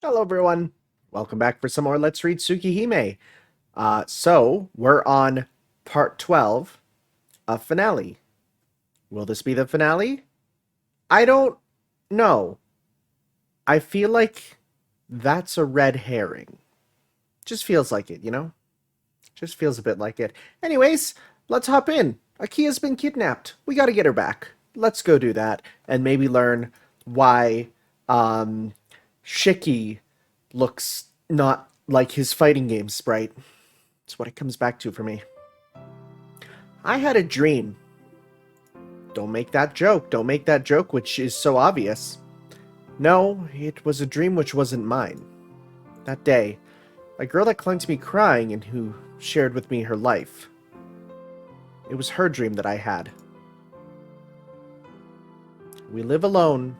Hello, everyone. Welcome back for some more Let's Read Tsukihime. So we're on part 12 of finale. Will this be the finale? I don't know. I feel like that's a red herring. Just feels like it, you know? Just feels a bit like it. Anyways, let's hop in. Akiha's been kidnapped. We gotta get her back. Let's go do that and maybe learn why um, Shiki looks not like his fighting game sprite. That's what it comes back to for me. I had a dream. Don't make that joke. Don't make that joke, which is so obvious. No, it was a dream which wasn't mine. That day, a girl that clung to me crying and who shared with me her life. It was her dream that I had. We live alone,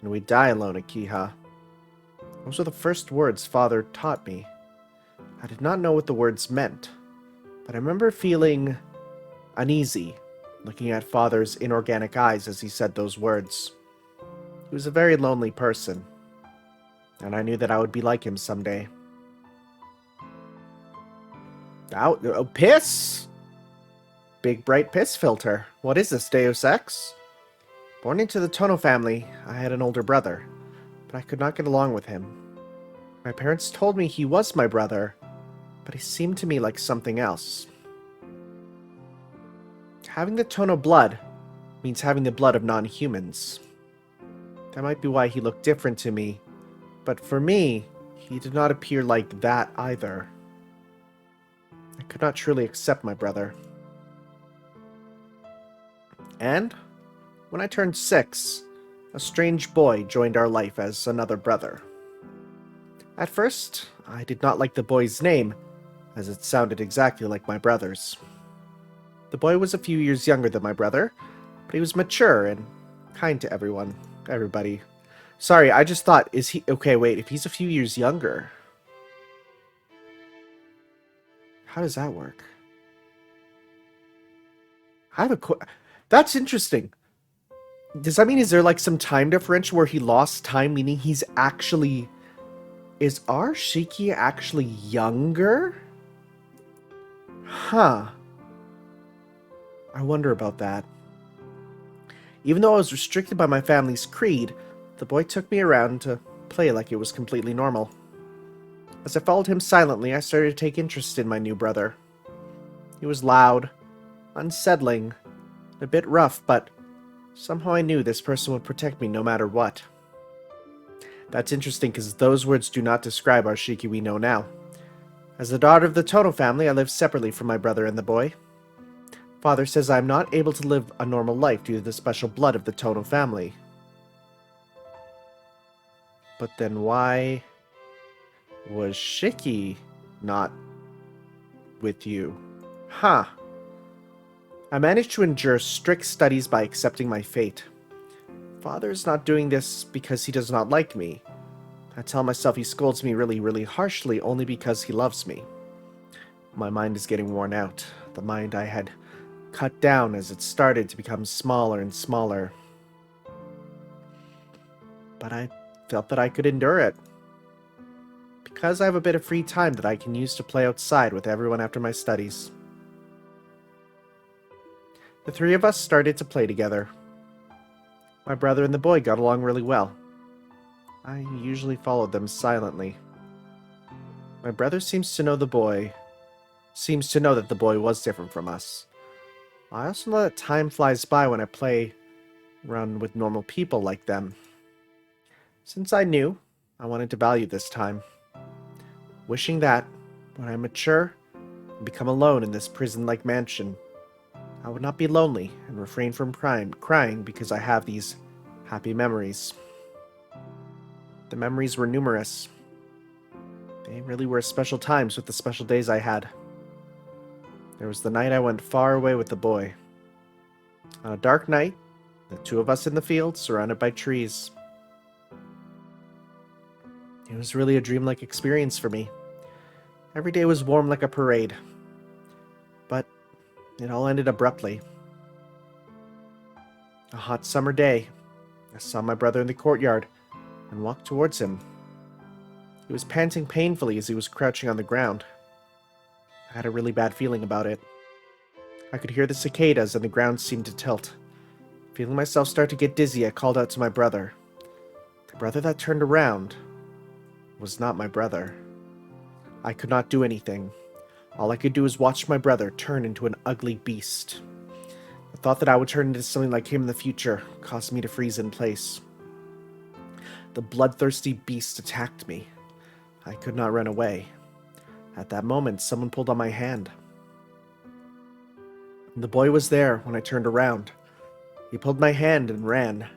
and we die alone, Akiha. Those were the first words Father taught me. I did not know what the words meant, but I remember feeling uneasy, looking at Father's inorganic eyes as he said those words. He was a very lonely person, and I knew that I would be like him someday. Oh, piss! Big bright piss filter. What is this, Deus Ex? Born into the Tono family, I had an older brother, but I could not get along with him. My parents told me he was my brother, but he seemed to me like something else. Having the Tono blood means having the blood of non-humans. That might be why he looked different to me, but for me, he did not appear like that either. I could not truly accept my brother. And when I turned 6, a strange boy joined our life as another brother. At first, I did not like the boy's name, as it sounded exactly like my brother's. The boy was a few years younger than my brother, but he was mature and kind to everybody. Sorry, I just thought, is he... Okay, wait, if he's a few years younger... How does that work? I have a... That's interesting. Does that mean, is there like some time differential where he lost time, meaning he's actually... Is our Shiki actually younger? Huh. I wonder about that. Even though I was restricted by my family's creed, the boy took me around to play like it was completely normal. As I followed him silently, I started to take interest in my new brother. He was loud, unsettling, a bit rough, but somehow I knew this person would protect me no matter what. That's interesting because those words do not describe our Shiki we know now. As the daughter of the Tono family, I live separately from my brother and the boy. Father says I am not able to live a normal life due to the special blood of the Tono family. But then why was Shiki not with you? Huh. I managed to endure strict studies by accepting my fate. Father is not doing this because he does not like me. I tell myself he scolds me really, really harshly only because he loves me. My mind is getting worn out. The mind I had cut down as it started to become smaller and smaller. But I felt that I could endure it. Because I have a bit of free time that I can use to play outside with everyone after my studies. The three of us started to play together. My brother and the boy got along really well. I usually followed them silently. My brother seems to know that the boy was different from us. I also know that time flies by when I play around with normal people like them. Since I knew, I wanted to value this time. Wishing that, when I mature and become alone in this prison-like mansion, I would not be lonely and refrain from crying because I have these happy memories. The memories were numerous. They really were special times with the special days I had. There was the night I went far away with the boy. On a dark night, the two of us in the field, surrounded by trees. It was really a dreamlike experience for me. Every day was warm like a parade. But it all ended abruptly. A hot summer day, I saw my brother in the courtyard and walked towards him. He was panting painfully as he was crouching on the ground. I had a really bad feeling about it. I could hear the cicadas and the ground seemed to tilt. Feeling myself start to get dizzy, I called out to my brother. The brother that turned around was not my brother. I could not do anything. All I could do was watch my brother turn into an ugly beast. The thought that I would turn into something like him in the future caused me to freeze in place. The bloodthirsty beast attacked me. I could not run away. At that moment, someone pulled on my hand. The boy was there when I turned around. He pulled my hand and ran.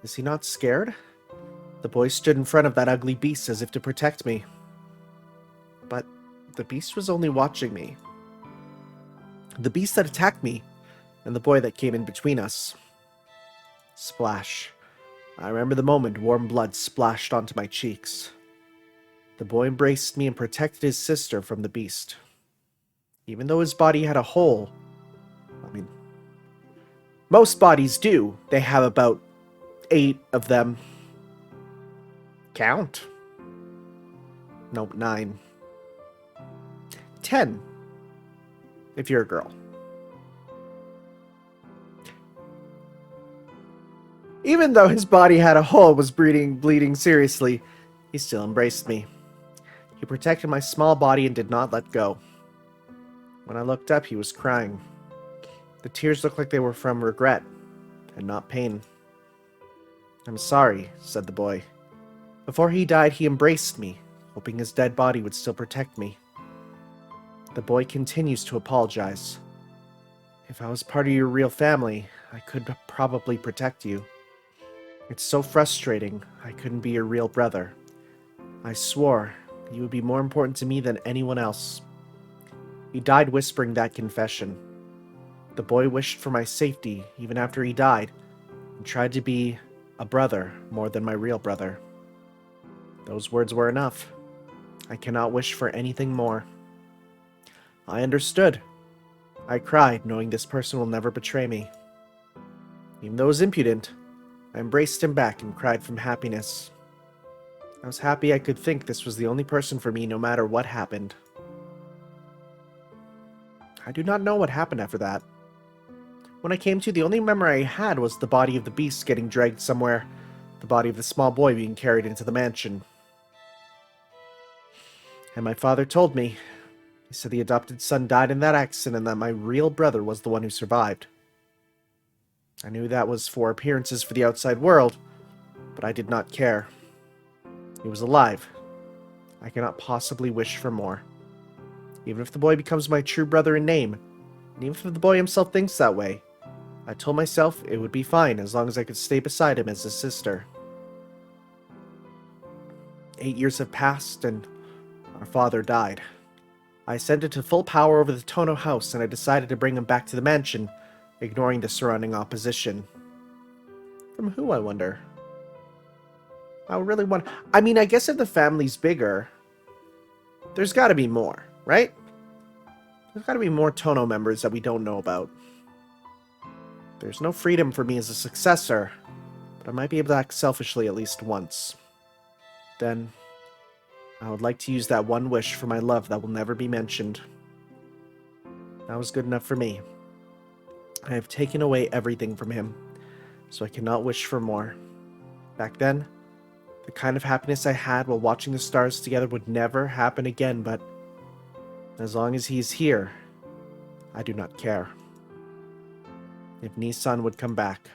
Is he not scared? The boy stood in front of that ugly beast as if to protect me. But the beast was only watching me. The beast that attacked me, and the boy that came in between us. Splash. I remember the moment warm blood splashed onto my cheeks. The boy embraced me and protected his sister from the beast. Even though his body had a hole, most bodies do. They have about 8 of them. Count. Nope, 9. 10. If you're a girl. Even though his body had a hole and was bleeding seriously, he still embraced me. He protected my small body and did not let go. When I looked up, he was crying. The tears looked like they were from regret and not pain. I'm sorry, said the boy. Before he died, he embraced me, hoping his dead body would still protect me. The boy continues to apologize. If I was part of your real family, I could probably protect you. It's so frustrating I couldn't be your real brother. I swore you would be more important to me than anyone else. He died whispering that confession. The boy wished for my safety even after he died and tried to be a brother more than my real brother. Those words were enough. I cannot wish for anything more. I understood. I cried, knowing this person will never betray me. Even though he was impudent, I embraced him back and cried from happiness. I was happy I could think this was the only person for me no matter what happened. I do not know what happened after that. When I came to, the only memory I had was the body of the beast getting dragged somewhere, the body of the small boy being carried into the mansion. And my father told me, he said the adopted son died in that accident and that my real brother was the one who survived. I knew that was for appearances for the outside world, but I did not care. He was alive. I cannot possibly wish for more. Even if the boy becomes my true brother in name, and even if the boy himself thinks that way, I told myself it would be fine as long as I could stay beside him as his sister. 8 years have passed, and our father died. I ascended to full power over the Tono house, and I decided to bring him back to the mansion, ignoring the surrounding opposition. From who, I wonder? I really want... I mean, I guess if the family's bigger, there's gotta be more, right? There's gotta be more Tono members that we don't know about. There's no freedom for me as a successor, but I might be able to act selfishly at least once. Then, I would like to use that one wish for my love that will never be mentioned. That was good enough for me. I have taken away everything from him, so I cannot wish for more. Back then, the kind of happiness I had while watching the stars together would never happen again, but as long as he is here, I do not care. If Nissan would come back.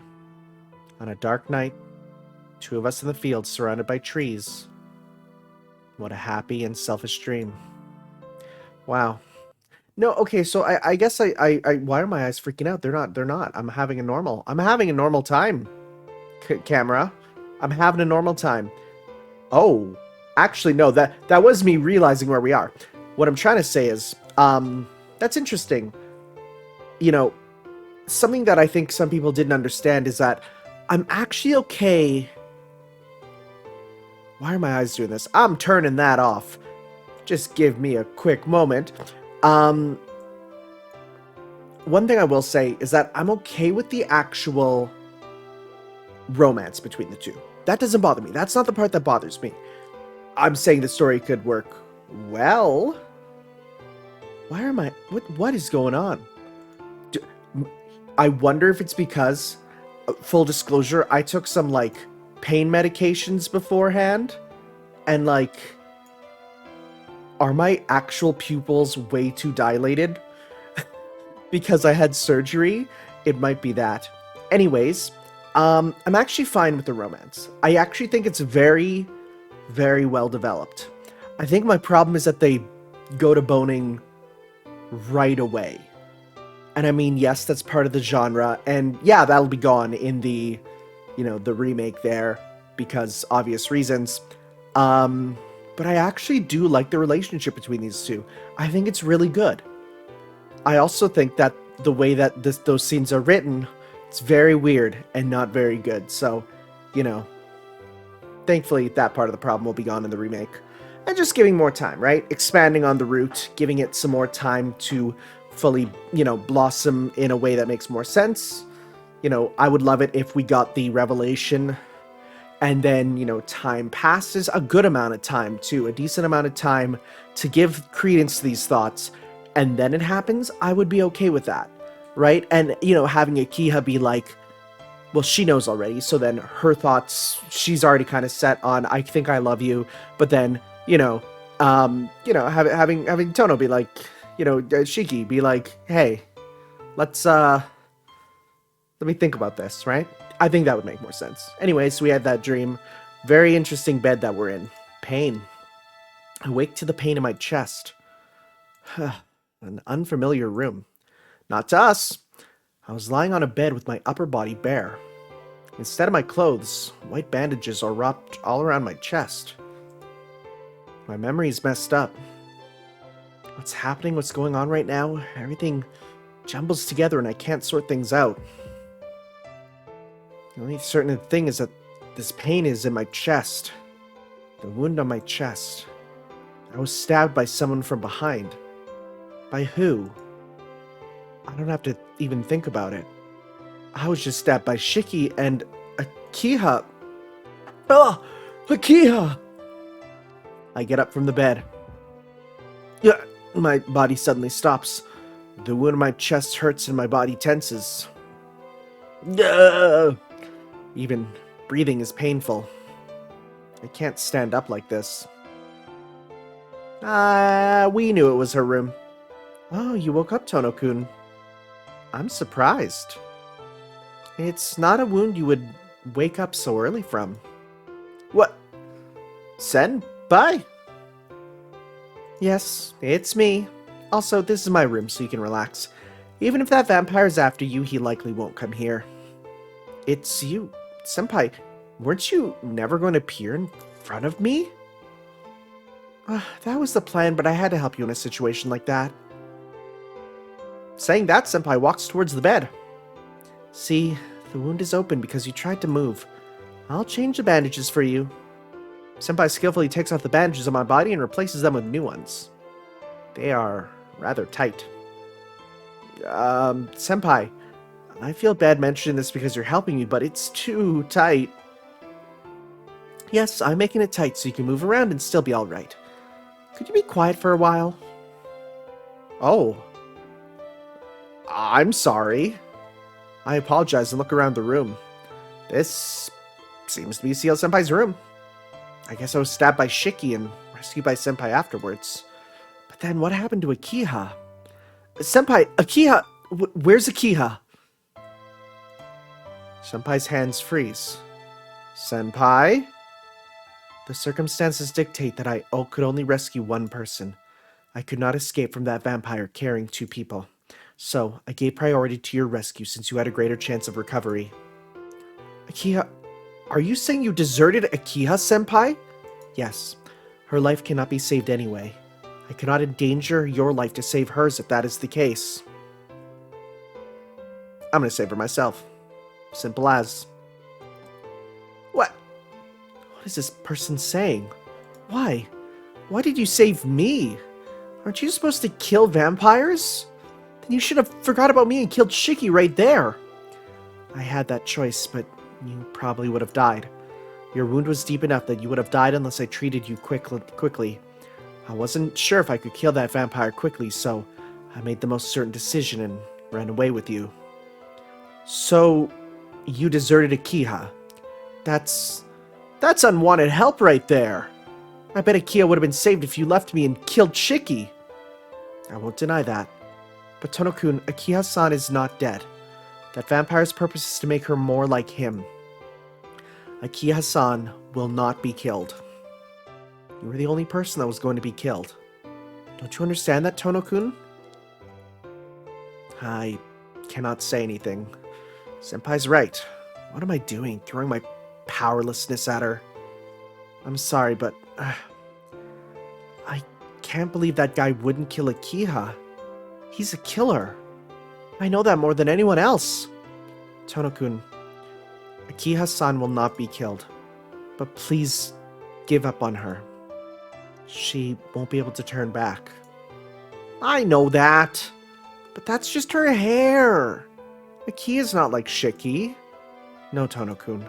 On a dark night, 2 of us in the field surrounded by trees. What a happy and selfish dream. Wow. No, okay, so I guess I why are my eyes freaking out? They're not. I'm having a normal time. Camera. I'm having a normal time. Oh, actually no, that was me realizing where we are. What I'm trying to say is, that's interesting. You know, something that I think some people didn't understand is that I'm actually okay. Why are my eyes doing this? I'm turning that off. Just give me a quick moment. One thing I will say is that I'm okay with the actual romance between the two. That doesn't bother me. That's not the part that bothers me. I'm saying the story could work well. Why am I... What is going on? I wonder if it's because, full disclosure, I took some, like, pain medications beforehand. And, like, are my actual pupils way too dilated? Because I had surgery? It might be that. Anyways, I'm actually fine with the romance. I actually think it's very, very well developed. I think my problem is that they go to boning right away. And I mean, yes, that's part of the genre, and yeah, that'll be gone in the, you know, the remake there, because obvious reasons. But I actually do like the relationship between these two. I think it's really good. I also think that the way that those scenes are written, it's very weird and not very good. So, you know, thankfully that part of the problem will be gone in the remake. And just giving more time, right? Expanding on the route, giving it some more time to fully, you know, blossom in a way that makes more sense. You know, I would love it if we got the revelation and then, you know, time passes, a good amount of time too, a decent amount of time to give credence to these thoughts, and then it happens. I would be okay with that, right? And, you know, having Akiha be like, well, she knows already, so then her thoughts, she's already kind of set on, I think I love you, but then, having Tono be like, Shiki be like, hey, let me think about this, right? I think that would make more sense. Anyways, we had that dream. Very interesting bed that we're in. Pain. Awake to the pain in my chest. An unfamiliar room. Not to us. I was lying on a bed with my upper body bare. Instead of my clothes, white bandages are wrapped all around my chest. My memory's messed up. What's happening? What's going on right now? Everything jumbles together and I can't sort things out. The only certain thing is that this pain is in my chest. The wound on my chest. I was stabbed by someone from behind. By who? I don't have to even think about it. I was just stabbed by Shiki and Akiha. Oh, Akiha! I get up from the bed. Yeah, my body suddenly stops. The wound on my chest hurts and my body tenses. Even breathing is painful. I can't stand up like this. We knew it was her room. Oh, you woke up, Tono-kun. I'm surprised. It's not a wound you would wake up so early from. What? Senpai? Yes, it's me. Also, this is my room, so you can relax. Even if that vampire's after you, he likely won't come here. It's you. Senpai, weren't you never going to appear in front of me? That was the plan, but I had to help you in a situation like that. Saying that, Senpai walks towards the bed. See, the wound is open because you tried to move. I'll change the bandages for you. Senpai skillfully takes off the bandages on my body and replaces them with new ones. They are rather tight. Senpai, I feel bad mentioning this because you're helping me, but it's too tight. Yes, I'm making it tight so you can move around and still be alright. Could you be quiet for a while? Oh. I'm sorry. I apologize and look around the room. This seems to be CL Senpai's room. I guess I was stabbed by Shiki and rescued by Senpai afterwards. But then what happened to Akiha? Senpai, Akiha! Where's Akiha? Senpai's hands freeze. Senpai? The circumstances dictate that I could only rescue one person. I could not escape from that vampire carrying two people. So, I gave priority to your rescue since you had a greater chance of recovery. Akiha, are you saying you deserted Akiha, Senpai? Yes. Her life cannot be saved anyway. I cannot endanger your life to save hers if that is the case. I'm gonna save her myself. Simple as. What? What is this person saying? Why? Why did you save me? Aren't you supposed to kill vampires? Then you should have forgot about me and killed Shiki right there. I had that choice, but you probably would have died. Your wound was deep enough that you would have died unless I treated you quickly. I wasn't sure if I could kill that vampire quickly, so I made the most certain decision and ran away with you. So, you deserted Akiha. That's unwanted help right there. I bet Akiha would have been saved if you left me and killed Shiki. I won't deny that. But Tono-kun, Akiha-san is not dead. That vampire's purpose is to make her more like him. Akiha-san will not be killed. You were the only person that was going to be killed. Don't you understand that, Tono-kun? I cannot say anything. Senpai's right. What am I doing? Throwing my powerlessness at her? I'm sorry, but I can't believe that guy wouldn't kill Akiha. He's a killer. I know that more than anyone else. Tono-kun, Akiha-san will not be killed. But please give up on her. She won't be able to turn back. I know that. But that's just her hair. Akiha's not like Shiki. No, Tono-kun.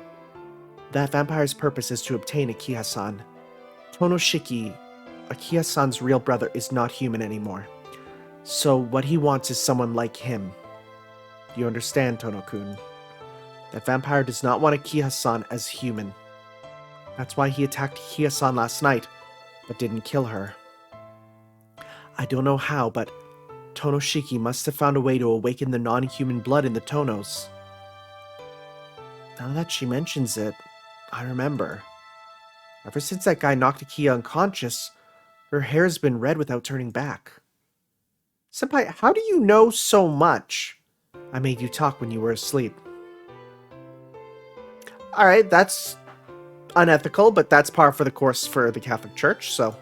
That vampire's purpose is to obtain Akiha-san. Tono Shiki, Akiha-san's real brother, is not human anymore. So what he wants is someone like him. You understand, Tono-kun? That vampire does not want Akiha-san as human. That's why he attacked Akiha-san last night, but didn't kill her. I don't know how, but Tono Shiki must have found a way to awaken the non-human blood in the Tonos. Now that she mentions it, I remember. Ever since that guy knocked Akiha unconscious, her hair's been red without turning back. Senpai, how do you know so much? I made you talk when you were asleep. Alright, that's unethical, but that's par for the course for the Catholic Church, so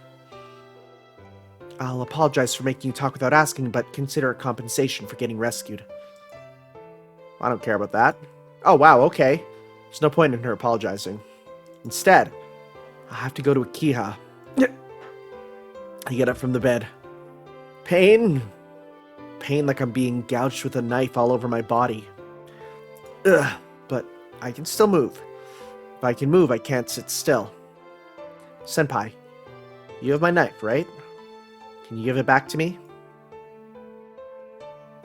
I'll apologize for making you talk without asking, but consider it compensation for getting rescued. I don't care about that. Oh, wow, okay. There's no point in her apologizing. Instead, I have to go to Akiha. I get up from the bed. Pain? Pain like I'm being gouged with a knife all over my body. Ugh, but I can still move. If I can move, I can't sit still. Senpai, you have my knife, right? Can you give it back to me?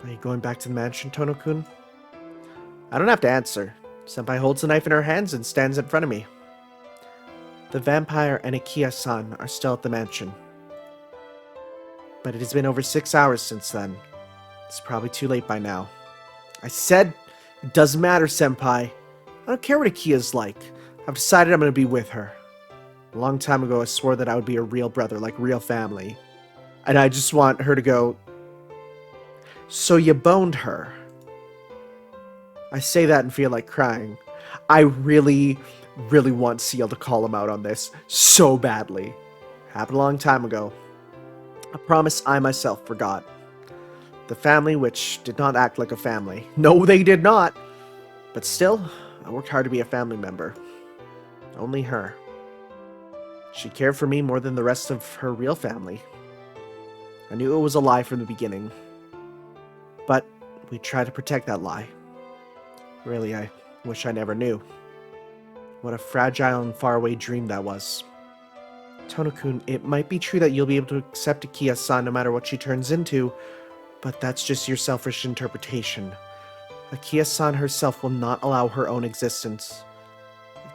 Are you going back to the mansion, Tono-kun? I don't have to answer. Senpai holds the knife in her hands and stands in front of me. The vampire and Akiha-san are still at the mansion. But it has been over 6 hours since then. It's probably too late by now. I said it doesn't matter, Senpai. I don't care what Akiha's like. I've decided I'm going to be with her. A long time ago, I swore that I would be a real brother, like real family. And I just want her to go, so you boned her. I say that and feel like crying. I really, really want Seal to call him out on this so badly. Happened a long time ago. A promise I myself forgot. The family which did not act like a family. No, they did not. But still, I worked hard to be a family member. Only her. She cared for me more than the rest of her real family. I knew it was a lie from the beginning. But we tried to protect that lie. Really, I wish I never knew. What a fragile and faraway dream that was. Tono-kun, it might be true that you'll be able to accept Akiha-san no matter what she turns into, but that's just your selfish interpretation. Akiha-san herself will not allow her own existence.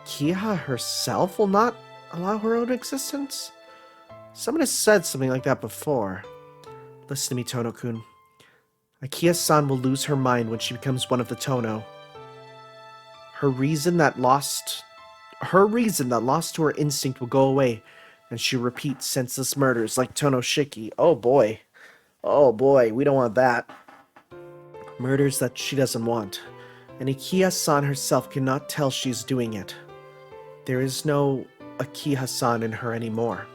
Akiha herself will not allow her own existence? Someone has said something like that before. Listen to me, Tono-kun. Akiha-san will lose her mind when she becomes one of the Tono. Her reason that lost to her instinct will go away, and she'll repeat senseless murders like Tono Shiki. Oh boy. Oh boy, we don't want that. Murders that she doesn't want. And Akiha-san herself cannot tell she's doing it. There is no Akiha-san in her anymore.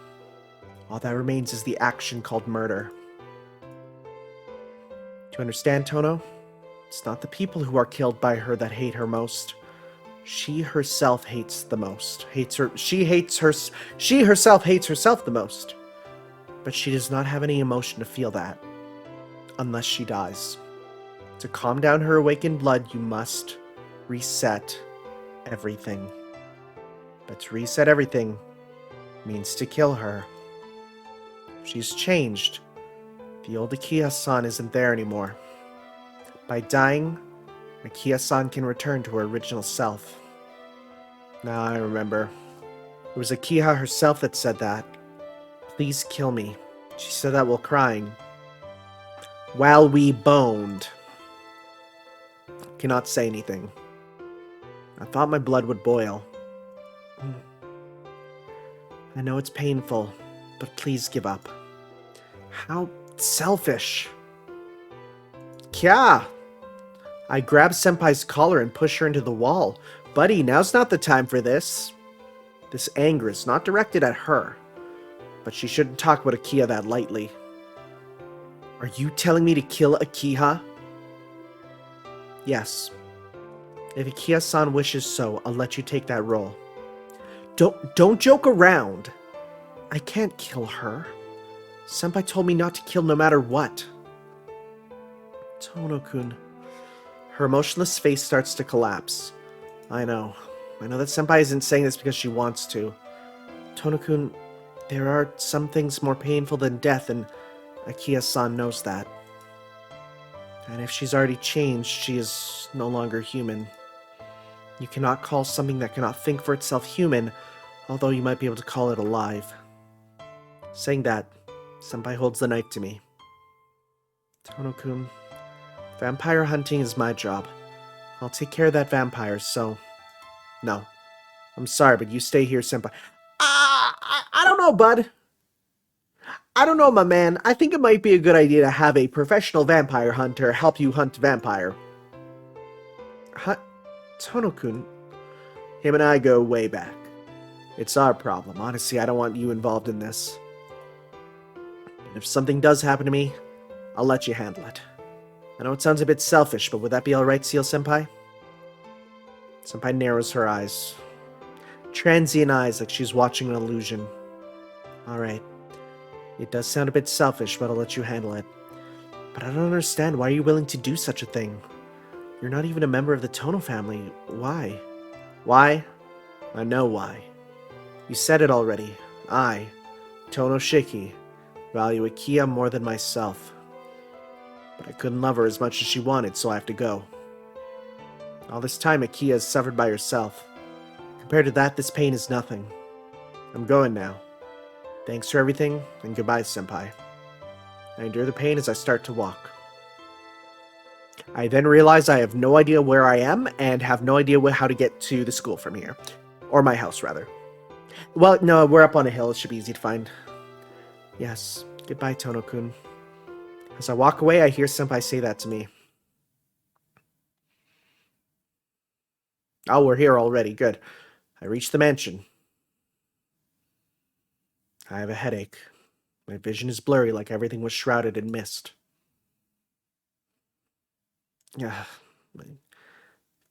All that remains is the action called murder. Do you understand, Tono? It's not the people who are killed by her that hate her most. She herself hates the most. She herself hates herself the most. But she does not have any emotion to feel that. Unless she dies. To calm down her awakened blood, you must reset everything. but to reset everything means to kill her. She's changed. The old Akiha-san isn't there anymore. By dying, Akiha-san can return to her original self. Now I remember. It was Akiha herself that said that. Please kill me. She said that while crying. While we boned. Cannot say anything. I thought my blood would boil. I know it's painful, but please give up. How selfish. Kya! I grab Senpai's collar and push her into the wall. Buddy, now's not the time for this. This anger is not directed at her, but she shouldn't talk about Akiha that lightly. Are you telling me to kill Akiha? Yes. If Akiha-san wishes so, I'll let you take that role. Don't joke around. I can't kill her. Senpai told me not to kill no matter what. Tono-kun. Her emotionless face starts to collapse. I know that Senpai isn't saying this because she wants to. Tono-kun, there are some things more painful than death, and Akiha-san knows that. And if she's already changed, she is no longer human. You cannot call something that cannot think for itself human, although you might be able to call it alive. Saying that, Senpai holds the knife to me. Tono-kun, vampire hunting is my job. I'll take care of that vampire, so... No. I'm sorry, but you stay here, Senpai. I don't know, bud. I don't know, my man. I think it might be a good idea to have a professional vampire hunter help you hunt vampire. Tono-kun, him and I go way back. It's our problem. Honestly, I don't want you involved in this. And if something does happen to me, I'll let you handle it. I know it sounds a bit selfish, but would that be alright, Seal-senpai? Senpai narrows her eyes. Transient eyes like she's watching an illusion. Alright. It does sound a bit selfish, but I'll let you handle it. But I don't understand. Why are you willing to do such a thing? You're not even a member of the Tono family. Why? Why? I know why. You said it already. I, Tono Shiki, value Akiha more than myself. But I couldn't love her as much as she wanted, so I have to go. All this time, Akiha has suffered by herself. Compared to that, this pain is nothing. I'm going now. Thanks for everything, and goodbye, Senpai. I endure the pain as I start to walk. I then realize I have no idea where I am, and have no idea how to get to the school from here. Or my house, rather. Well, no, we're up on a hill. It should be easy to find. Yes, goodbye, Tono-kun. As I walk away, I hear Senpai say that to me. Oh, we're here already. Good. I reach the mansion. I have a headache. My vision is blurry like everything was shrouded in mist. My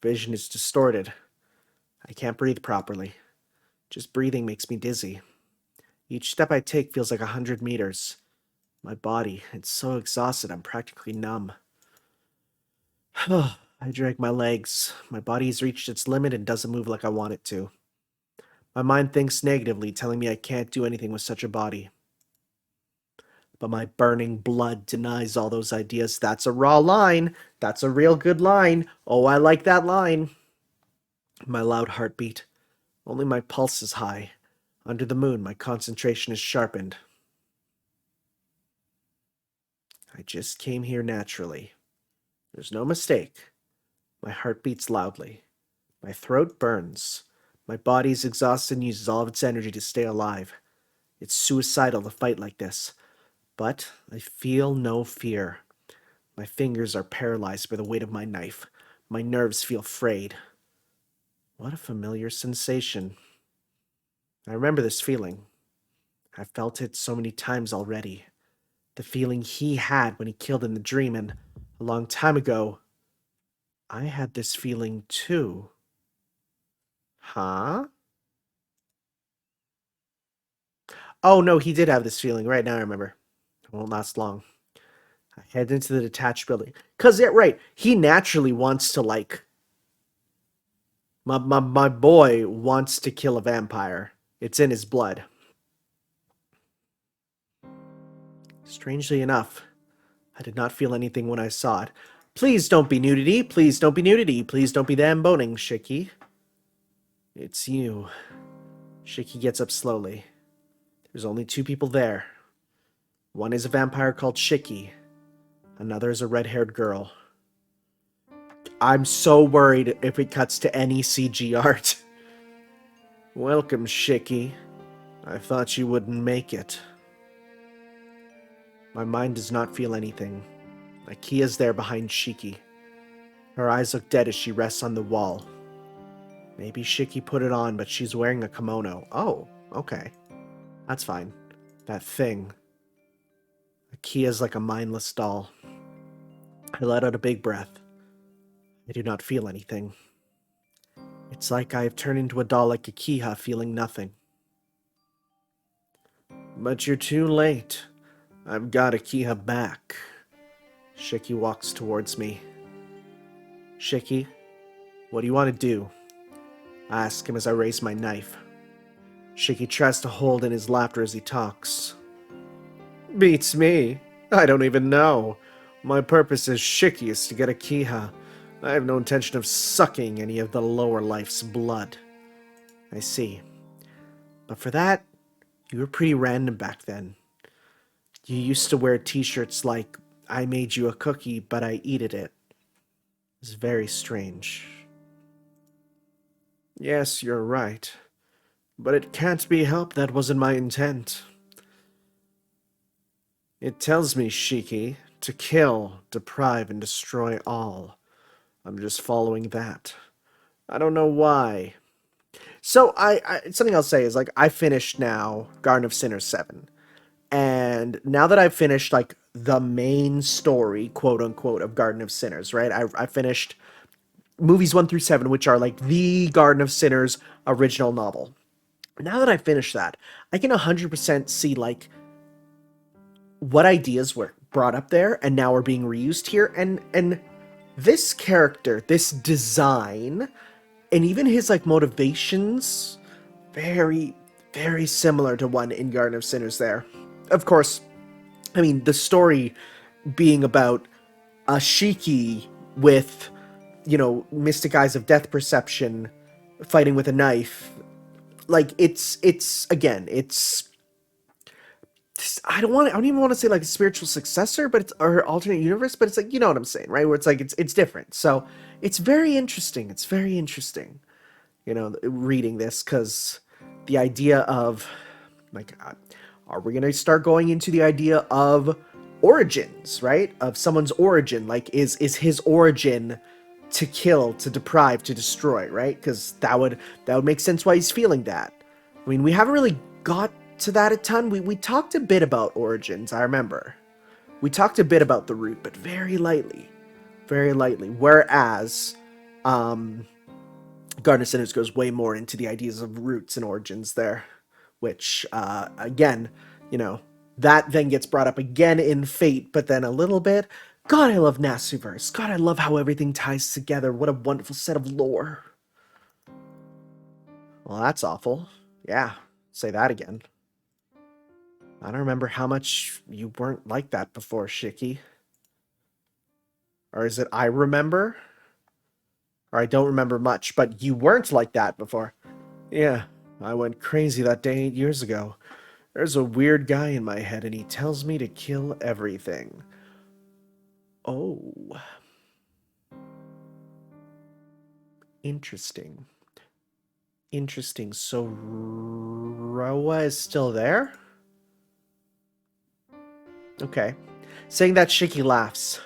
vision is distorted. I can't breathe properly. Just breathing makes me dizzy. Each step I take feels like 100 meters. My body, it's so exhausted I'm practically numb. I drag my legs. My body has reached its limit and doesn't move like I want it to. My mind thinks negatively, telling me I can't do anything with such a body. But my burning blood denies all those ideas. That's a raw line. That's a real good line. Oh, I like that line. My loud heartbeat. Only my pulse is high. Under the moon, my concentration is sharpened. I just came here naturally. There's no mistake. My heart beats loudly. My throat burns. My body's exhausted and uses all of its energy to stay alive. It's suicidal to fight like this. But I feel no fear. My fingers are paralyzed by the weight of my knife. My nerves feel frayed. What a familiar sensation. I remember this feeling. I've felt it so many times already. The feeling he had when he killed in the dream, and a long time ago, I had this feeling too. Huh? Oh no, he did have this feeling. Right now I remember. It won't last long. I head into the detached building. Cause, yeah, right, he naturally wants to, like, My boy wants to kill a vampire. It's in his blood. Strangely enough, I did not feel anything when I saw it. Please don't be nudity. Please don't be nudity. Please don't be damn boning, Shiki. It's you. Shiki gets up slowly. There's only two people there. One is a vampire called Shiki. Another is a red-haired girl. I'm so worried if it cuts to any CG art. Welcome, Shiki. I thought you wouldn't make it. My mind does not feel anything. Akiha's there behind Shiki. Her eyes look dead as she rests on the wall. Maybe Shiki put it on, but she's wearing a kimono. Oh, okay. That's fine. That thing. Akiha's like a mindless doll. I let out a big breath. I do not feel anything. It's like I have turned into a doll like Akiha, feeling nothing. But you're too late. I've got Akiha back. Shiki walks towards me. Shiki, what do you want to do? I ask him as I raise my knife. Shiki tries to hold in his laughter as he talks. Beats me. I don't even know. My purpose as Shiki is to get Akiha. I have no intention of sucking any of the lower life's blood. I see. But for that, you were pretty random back then. You used to wear t-shirts like, I made you a cookie, but I eated it. It's very strange. Yes, you're right. But it can't be helped, that wasn't my intent. It tells me, Shiki, to kill, deprive, and destroy all. I'm just following that. I don't know why. So, something I'll say is, like, I finished now Garden of Sinners 7. And now that I've finished, like, the main story, quote-unquote, of Garden of Sinners, right? I finished movies 1 through 7, which are, like, the Garden of Sinners original novel. Now that I finished that, I can 100% see, like, what ideas were brought up there and now are being reused here. And this character, this design, and even his, like, motivations, very, very similar to one in Garden of Sinners there. Of course, I mean, the story being about a Shiki with, you know, mystic eyes of death perception fighting with a knife. Like, it's again, it's, I don't even want to say like a spiritual successor, but it's, or alternate universe, but it's like, you know what I'm saying, right? Where it's like, it's different. So it's very interesting. It's very interesting, you know, reading this, because the idea of, like, are we going to start going into the idea of origins, right? Of someone's origin, like, is his origin to kill, to deprive, to destroy, right? Because that would make sense why he's feeling that. I mean, we haven't really got to that a ton. We talked a bit about origins, I remember. We talked a bit about the root, but very lightly. Very lightly. Whereas, Garden of Sinners goes way more into the ideas of roots and origins there. Which, again, you know, that then gets brought up again in Fate, but then a little bit. God, I love Nasuverse. God, I love how everything ties together. What a wonderful set of lore. Well, that's awful. Yeah, say that again. I don't remember how much you weren't like that before, Shiki. Or is it I remember? Or I don't remember much, but you weren't like that before. Yeah, I went crazy that day 8 years ago. There's a weird guy in my head, and he tells me to kill everything. Oh. Interesting. Interesting. So, Roa is still there? Okay. Saying that, Shiki laughs.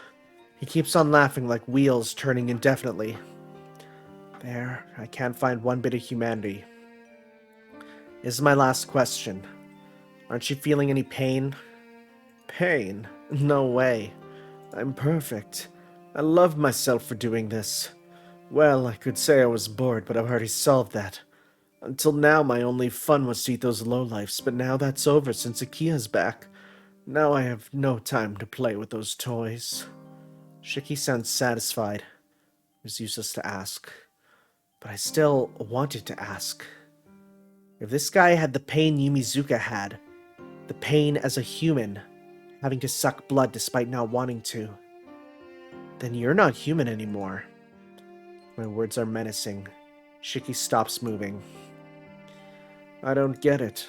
He keeps on laughing like wheels turning indefinitely. There, I can't find one bit of humanity. This is my last question. Aren't you feeling any pain? Pain? No way. I'm perfect. I love myself for doing this. Well, I could say I was bored, but I've already solved that. Until now, my only fun was to eat those lowlifes, but now that's over since Akiha's back. Now I have no time to play with those toys. Shiki sounds satisfied. It was useless to ask. But I still wanted to ask. If this guy had the pain Yumizuka had, the pain as a human, having to suck blood despite not wanting to, then you're not human anymore. My words are menacing. Shiki stops moving. I don't get it.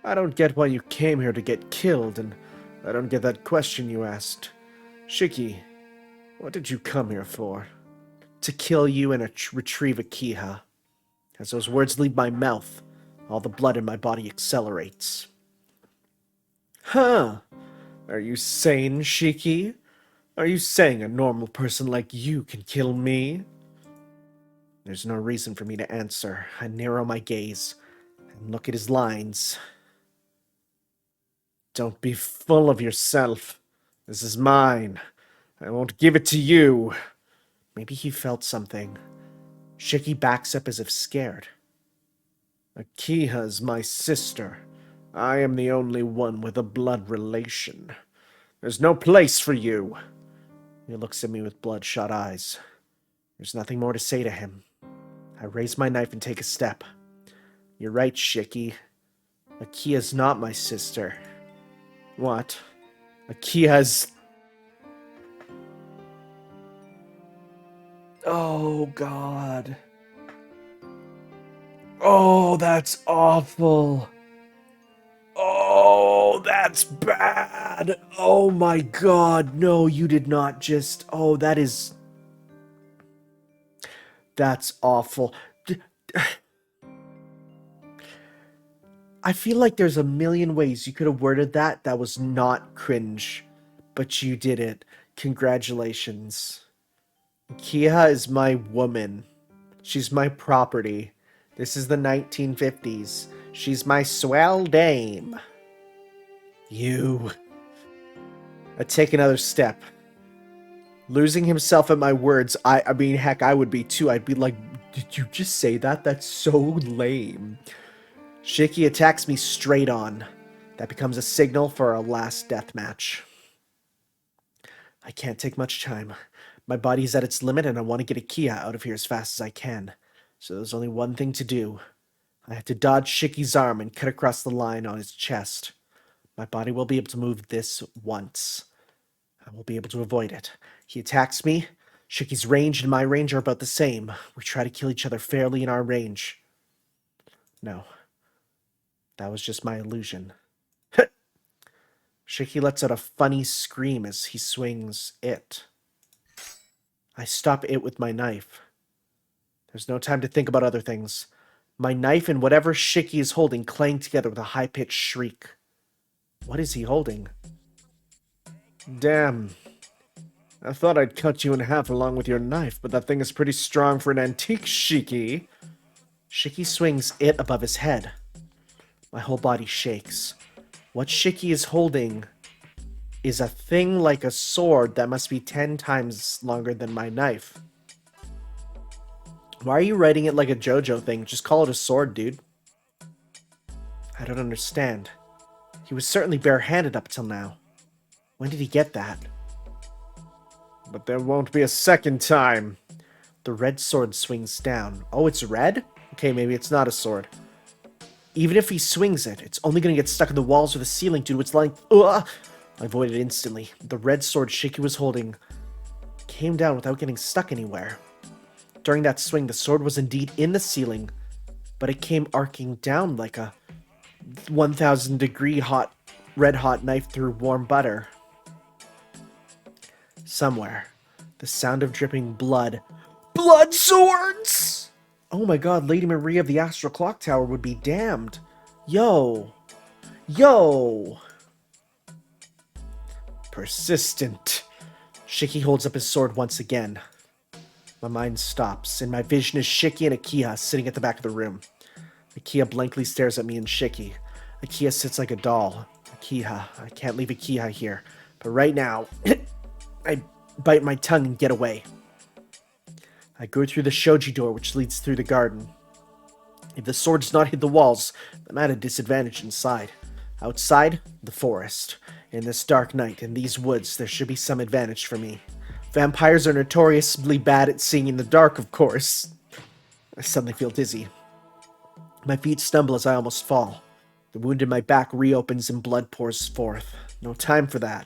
I don't get why you came here to get killed, and I don't get that question you asked. Shiki, what did you come here for? To kill you and retrieve Akiha. As those words leave my mouth, all the blood in my body accelerates. Huh? Are you sane, Shiki? Are you saying a normal person like you can kill me? There's no reason for me to answer. I narrow my gaze and look at his lines. Don't be full of yourself. This is mine. I won't give it to you. Maybe he felt something. Shiki backs up as if scared. Akiha is my sister. I am the only one with a blood relation. There's no place for you. He looks at me with bloodshot eyes. There's nothing more to say to him. I raise my knife and take a step. You're right, Shiki. Akiha's not my sister. What? Akiha's... Oh, God. Oh, that's awful. Oh, that's bad. Oh, my God. No, you did not just... Oh, that is... That's awful. I feel like there's a million ways you could have worded that was not cringe. But you did it. Congratulations. Akiha is my woman. She's my property. This is the 1950s. She's my swell dame. You. I take another step. Losing himself at my words, I mean, heck, I would be too. I'd be like, did you just say that? That's so lame. Shiki attacks me straight on. That becomes a signal for our last death match. I can't take much time. My body's at its limit and I want to get Akiha out of here as fast as I can. So there's only one thing to do. I have to dodge Shiki's arm and cut across the line on his chest. My body will be able to move this once. I will be able to avoid it. He attacks me. Shiki's range and my range are about the same. We try to kill each other fairly in our range. No. That was just my illusion. Shiki lets out a funny scream as he swings it. I stop it with my knife. There's no time to think about other things. My knife and whatever Shiki is holding clang together with a high-pitched shriek. What is he holding? Damn. I thought I'd cut you in half along with your knife, but that thing is pretty strong for an antique, Shiki. Shiki swings it above his head. My whole body shakes. What Shiki is holding is a thing like a sword that must be 10 times longer than my knife. Why are you writing it like a JoJo thing? Just call it a sword, dude. I don't understand. He was certainly barehanded up till now. When did he get that? But there won't be a second time. The red sword swings down. Oh, it's red? Okay, maybe it's not a sword. Even if he swings it, it's only going to get stuck in the walls or the ceiling due to its length. Ugh! I avoided instantly. The red sword Shiki was holding came down without getting stuck anywhere. During that swing, the sword was indeed in the ceiling, but it came arcing down like a 1,000-degree red-hot knife through warm butter. Somewhere, the sound of dripping blood. Blood swords! Oh my god, Lady Maria of the Astral Clock Tower would be damned. Yo. Yo. Persistent. Shiki holds up his sword once again. My mind stops. In my vision is Shiki and Akiha sitting at the back of the room. Akiha blankly stares at me and Shiki. Akiha sits like a doll. Akiha. I can't leave Akiha here. But right now, I bite my tongue and get away. I go through the shoji door which leads through the garden. If the sword does not hit the walls, I'm at a disadvantage inside. Outside, the forest. In this dark night, in these woods, there should be some advantage for me. Vampires are notoriously bad at seeing in the dark, of course. I suddenly feel dizzy. My feet stumble as I almost fall. The wound in my back reopens and blood pours forth. No time for that.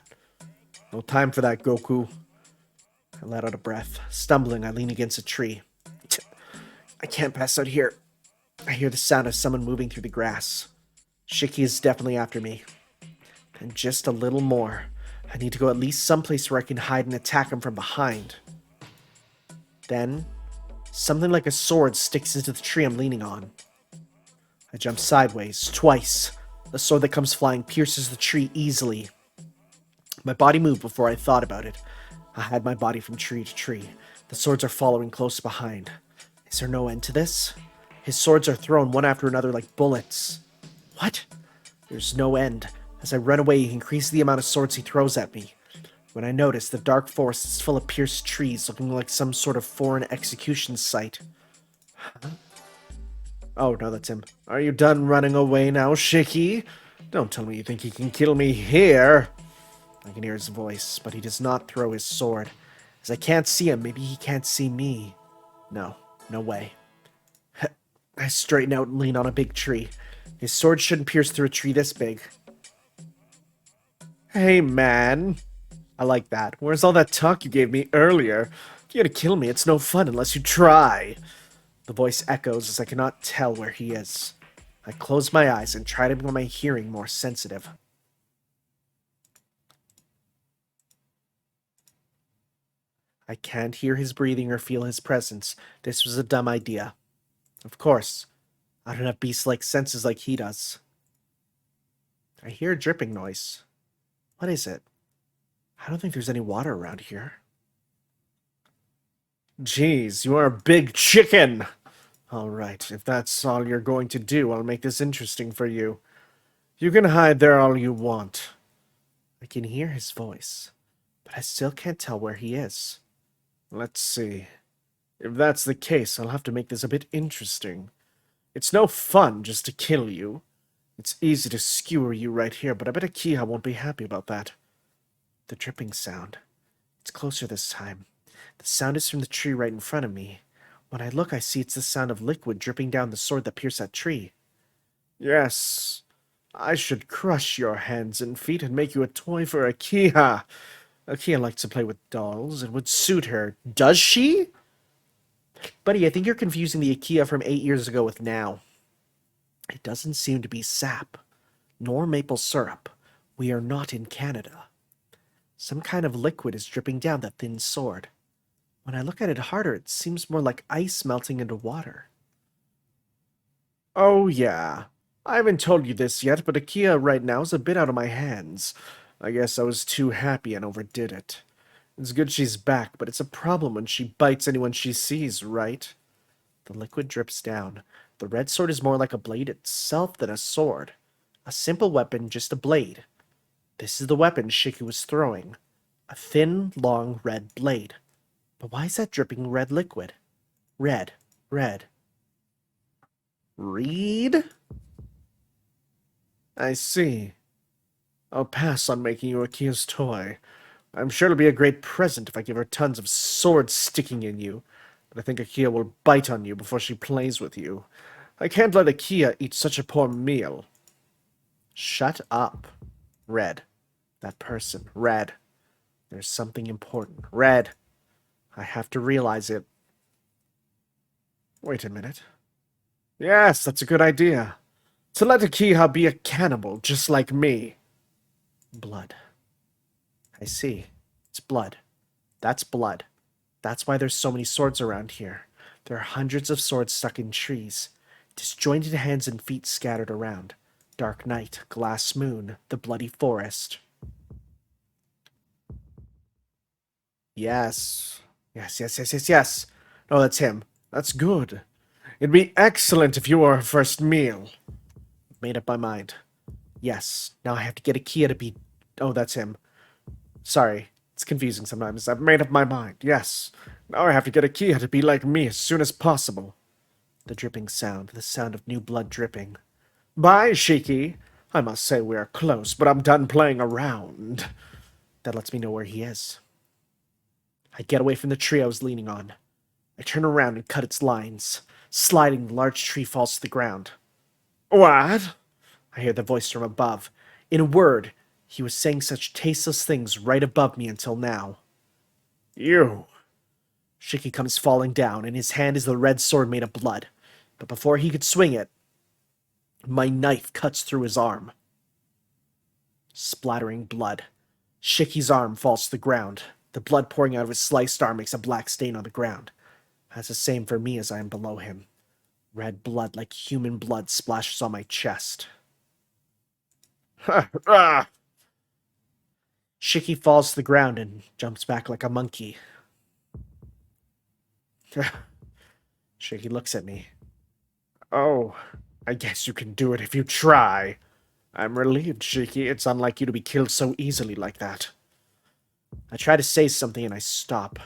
No time for that, Goku. I let out a breath. Stumbling, I lean against a tree. I can't pass out here. I hear the sound of someone moving through the grass. Shiki is definitely after me. And just a little more. I need to go at least someplace where I can hide and attack him from behind. Then, something like a sword sticks into the tree I'm leaning on. I jump sideways, twice. The sword that comes flying pierces the tree easily. My body moved before I thought about it. I hide my body from tree to tree. The swords are following close behind. Is there no end to this? His swords are thrown one after another like bullets. What? There's no end. As I run away, he increases the amount of swords he throws at me. When I notice, the dark forest is full of pierced trees, looking like some sort of foreign execution site. Huh? Oh, no, that's him. Are you done running away now, Shiki? Don't tell me you think he can kill me here. I can hear his voice, but he does not throw his sword. As I can't see him, maybe he can't see me. No, no way. I straighten out and lean on a big tree. His sword shouldn't pierce through a tree this big. Hey, man. I like that. Where's all that talk you gave me earlier? If you're gonna kill me, it's no fun unless you try. The voice echoes as I cannot tell where he is. I close my eyes and try to make my hearing more sensitive. I can't hear his breathing or feel his presence. This was a dumb idea. Of course. I don't have beast-like senses like he does. I hear a dripping noise. What is it? I don't think there's any water around here. Jeez, you are a big chicken! Alright, if that's all you're going to do, I'll make this interesting for you. You can hide there all you want. I can hear his voice, but I still can't tell where he is. Let's see. If that's the case, I'll have to make this a bit interesting. It's no fun just to kill you. It's easy to skewer you right here, but I bet Akiha won't be happy about that. The dripping sound. It's closer this time. The sound is from the tree right in front of me. When I look, I see it's the sound of liquid dripping down the sword that pierced that tree. Yes, I should crush your hands and feet and make you a toy for Akiha. Akiha likes to play with dolls. It would suit her. Does she? Buddy, I think you're confusing the Akiha from 8 years ago with now. It doesn't seem to be sap, nor maple syrup. We are not in Canada. Some kind of liquid is dripping down that thin sword. When I look at it harder, it seems more like ice melting into water. Oh, yeah. I haven't told you this yet, but Akiha right now is a bit out of my hands. I guess I was too happy and overdid it. It's good she's back, but it's a problem when she bites anyone she sees, right? The liquid drips down. The red sword is more like a blade itself than a sword. A simple weapon, just a blade. This is the weapon Shiki was throwing. A thin, long, red blade. But why is that dripping red liquid? Red. Red. Read? I see. I'll pass on making you Akiha's toy. I'm sure it'll be a great present if I give her tons of swords sticking in you. But I think Akiha will bite on you before she plays with you. I can't let Akiha eat such a poor meal. Shut up. Red. That person. Red. There's something important. Red. I have to realize it. Wait a minute. Yes, that's a good idea. To let Akiha be a cannibal, just like me. Blood. I see. It's blood. That's blood. That's why there's so many swords around here. There are hundreds of swords stuck in trees. Disjointed hands and feet scattered around. Dark night, glass moon, the bloody forest. Yes. Yes. Oh, that's him. That's good. It'd be excellent if you were her first meal. Made up my mind. Yes. Now I have to get Akiha to be... Oh, that's him. Sorry. It's confusing sometimes. I've made up my mind. Yes. Now I have to get Akiha to be like me as soon as possible. The dripping sound. The sound of new blood dripping. Bye, Shiki. I must say we are close, but I'm done playing around. That lets me know where he is. I get away from the tree I was leaning on. I turn around and cut its lines. Sliding, the large tree falls to the ground. What? I hear the voice from above. In a word, he was saying such tasteless things right above me until now. You. Shiki comes falling down. In his hand is the red sword made of blood. But before he could swing it, my knife cuts through his arm. Splattering blood. Shiki's arm falls to the ground. The blood pouring out of his sliced arm makes a black stain on the ground. That's the same for me as I am below him. Red blood like human blood splashes on my chest. Shiki falls to the ground and jumps back like a monkey. Shiki looks at me. Oh, I guess you can do it if you try. I'm relieved, Shiki. It's unlike you to be killed so easily like that. I try to say something and I stop.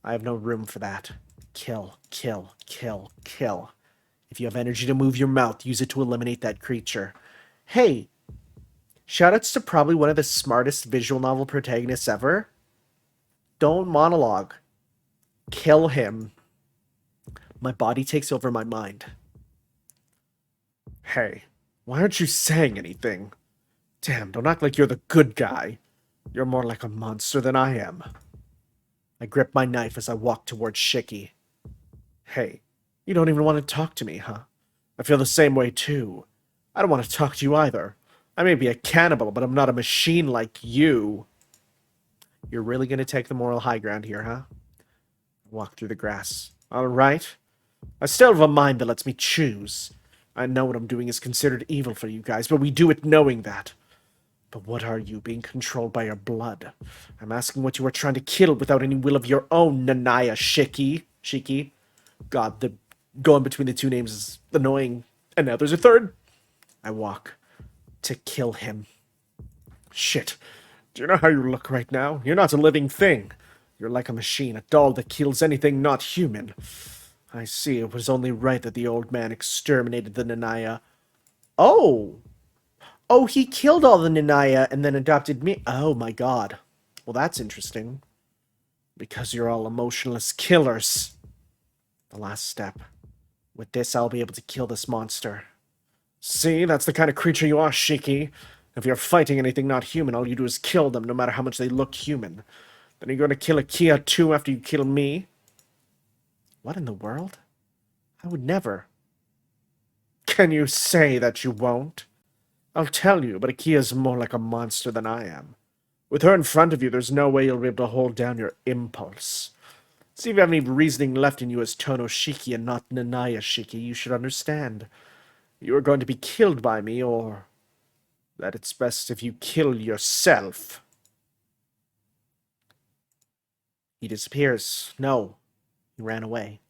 I have no room for that. Kill, kill, kill, kill. If you have energy to move your mouth, use it to eliminate that creature. Hey, shoutouts to probably one of the smartest visual novel protagonists ever. Don't monologue. Kill him. My body takes over my mind. Hey, why aren't you saying anything? Damn, don't act like you're the good guy. You're more like a monster than I am. I grip my knife as I walk towards Shiki. Hey, you don't even want to talk to me, huh? I feel the same way too. I don't want to talk to you either. I may be a cannibal, but I'm not a machine like you. You're really going to take the moral high ground here, huh? Walk through the grass. All right. I still have a mind that lets me choose. I know what I'm doing is considered evil for you guys, but we do it knowing that. But what are you, being controlled by your blood? I'm asking what you are trying to kill without any will of your own, Nanaya Shiki. God, the going between the two names is annoying. And now there's a third. I walk to kill him. Shit. Do you know how you look right now? You're not a living thing. You're like a machine, a doll that kills anything not human. I see, it was only right that the old man exterminated the Nanaya. Oh! Oh, he killed all the Nanaya and then adopted me. Oh my god. Well, that's interesting. Because you're all emotionless killers. The last step. With this, I'll be able to kill this monster. See, that's the kind of creature you are, Shiki. If you're fighting anything not human, all you do is kill them, no matter how much they look human. Then you're going to kill Akiha too after you kill me? What in the world? I would never. Can you say that you won't? I'll tell you, but Akiha's more like a monster than I am. With her in front of you, there's no way you'll be able to hold down your impulse. See if you have any reasoning left in you as Tono Shiki and not Nanaya Shiki, you should understand. You are going to be killed by me, or that it's best if you kill yourself. He disappears. No. He ran away.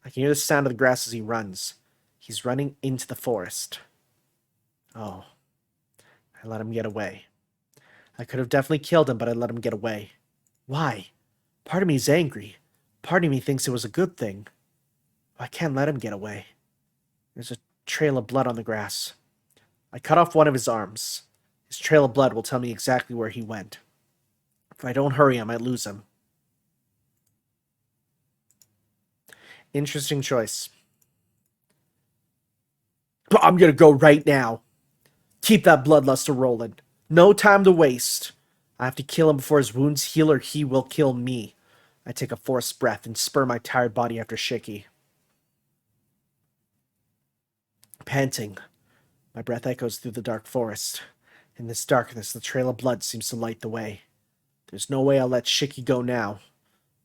I can hear the sound of the grass as he runs. He's running into the forest. Oh. I let him get away. I could have definitely killed him, but I let him get away. Why? Part of me is angry. Part of me thinks it was a good thing. I can't let him get away. There's a trail of blood on the grass. I cut off one of his arms. His trail of blood will tell me exactly where he went. If I don't hurry, I might lose him. Interesting choice. But I'm gonna go right now. Keep that bloodlust a-rolling. No time to waste. I have to kill him before his wounds heal or he will kill me. I take a forced breath and spur my tired body after Shiki. Panting, my breath echoes through the dark forest. In this darkness, the trail of blood seems to light the way. There's no way I'll let Shiki go now.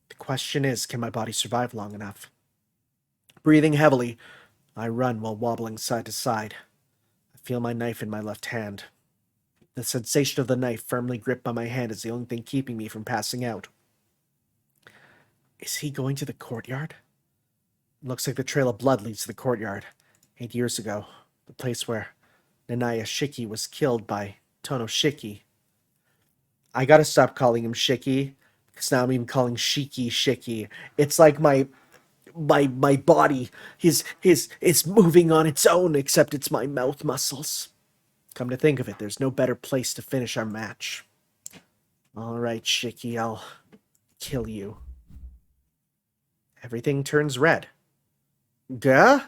The question is, can my body survive long enough? Breathing heavily, I run while wobbling side to side. I feel my knife in my left hand. The sensation of the knife firmly gripped by my hand is the only thing keeping me from passing out. Is he going to the courtyard? It looks like the trail of blood leads to the courtyard. 8 years ago, the place where Nanaya Shiki was killed by Tono Shiki. I gotta stop calling him Shiki, because now I'm even calling Shiki Shiki. It's like my body is moving on its own, except it's my mouth muscles. Come to think of it, there's no better place to finish our match. Alright, Shiki, I'll kill you. Everything turns red. Gah?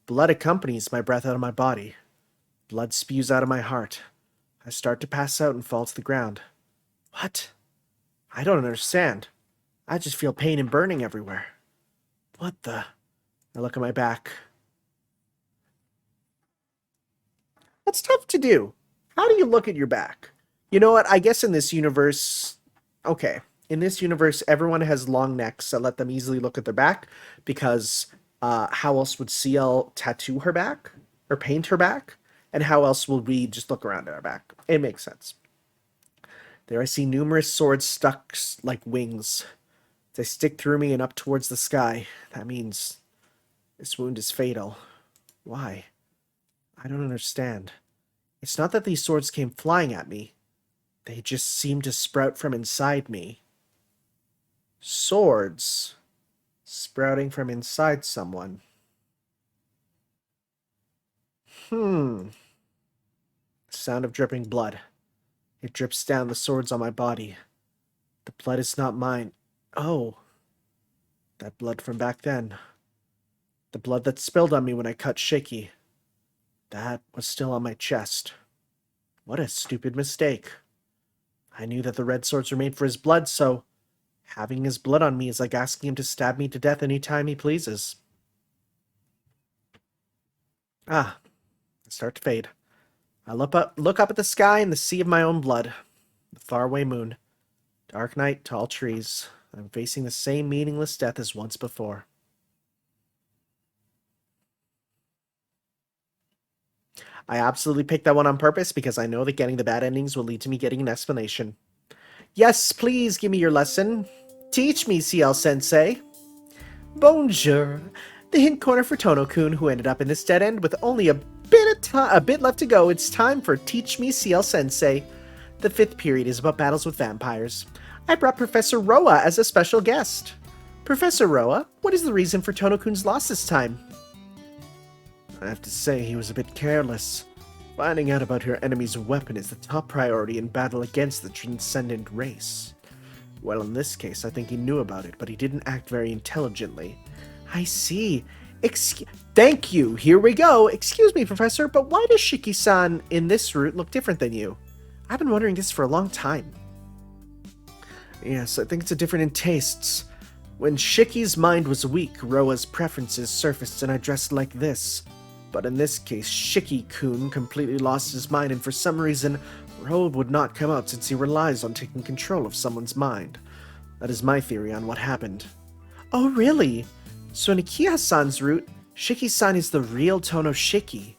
Blood accompanies my breath out of my body. Blood spews out of my heart. I start to pass out and fall to the ground. What? I don't understand. I just feel pain and burning everywhere. What the? I look at my back. That's tough to do. How do you look at your back? You know what? I guess in this universe... Okay. In this universe, everyone has long necks that let them easily look at their back because how else would CL tattoo her back? Or paint her back? And how else will we just look around at our back? It makes sense. There I see numerous swords stuck like wings. They stick through me and up towards the sky. That means this wound is fatal. Why? I don't understand. It's not that these swords came flying at me. They just seem to sprout from inside me. Swords sprouting from inside someone. Sound of dripping blood. It drips down the swords on my body. The blood is not mine. Oh, that blood from back then. The blood that spilled on me when I cut Shiki. That was still on my chest. What a stupid mistake. I knew that the red swords were made for his blood, so having his blood on me is like asking him to stab me to death any time he pleases. I start to fade. I look up at the sky and the sea of my own blood. The faraway moon. Dark night, tall trees. I'm facing the same meaningless death as once before. I absolutely picked that one on purpose because I know that getting the bad endings will lead to me getting an explanation. Yes, please give me your lesson. Teach me, CL-sensei. Bonjour. The hint corner for Tono-kun, who ended up in this dead end with only a bit left to go. It's time for Teach Me, CL-sensei. The 5th period is about battles with vampires. I brought Professor Roa as a special guest. Professor Roa, what is the reason for Tono-kun's loss this time? I have to say he was a bit careless. Finding out about your enemy's weapon is the top priority in battle against the transcendent race. Well, in this case, I think he knew about it, but he didn't act very intelligently. I see. Thank you. Here we go. Excuse me, Professor, but why does Shiki-san in this route look different than you? I've been wondering this for a long time. Yes, I think it's a different in tastes. When Shiki's mind was weak, Roa's preferences surfaced and I dressed like this. But in this case, Shiki-kun completely lost his mind, and for some reason, Roa would not come out since he relies on taking control of someone's mind. That is my theory on what happened. Oh, really? So in Akiha-san's route, Shiki-san is the real Tono Shiki.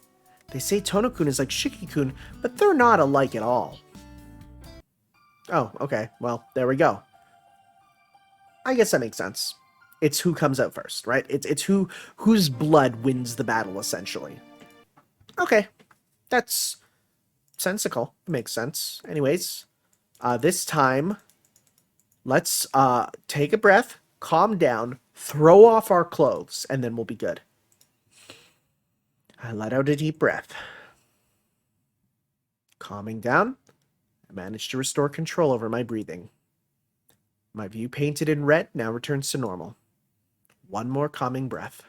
They say Tono-kun is like Shiki-kun, but they're not alike at all. Oh, okay. Well, there we go. I guess that makes sense. It's who comes out first, right? It's whose blood wins the battle, essentially. Okay. That's sensical. It makes sense. Anyways, this time, let's take a breath, calm down, throw off our clothes, and then we'll be good. I let out a deep breath. Calming down, I managed to restore control over my breathing. My view painted in red now returns to normal. One more calming breath.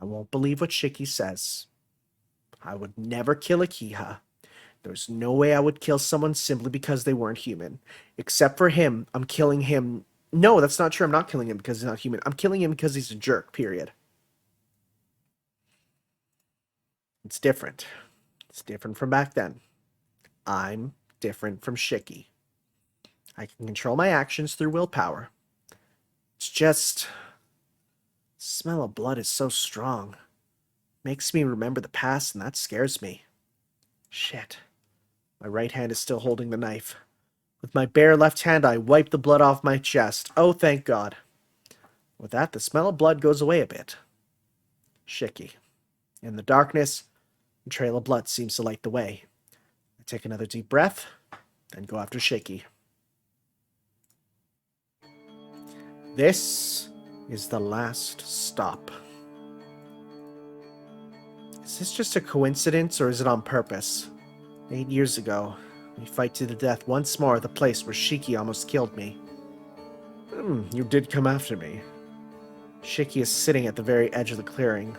I won't believe what Shiki says. I would never kill Akiha. There's no way I would kill someone simply because they weren't human. Except for him, I'm killing him. No, that's not true. I'm not killing him because he's not human. I'm killing him because he's a jerk, period. It's different. It's different from back then. I'm different from Shiki. I can control my actions through willpower. It's just... the smell of blood is so strong. Makes me remember the past, and that scares me. Shit. My right hand is still holding the knife. With my bare left hand, I wipe the blood off my chest. Oh, thank God. With that, the smell of blood goes away a bit. Shiki. In the darkness, a trail of blood seems to light the way. I take another deep breath, then go after Shiki. This is the last stop. Is this just a coincidence, or is it on purpose? 8 years ago, we fight to the death once more at the place where Shiki almost killed me. You did come after me. Shiki is sitting at the very edge of the clearing.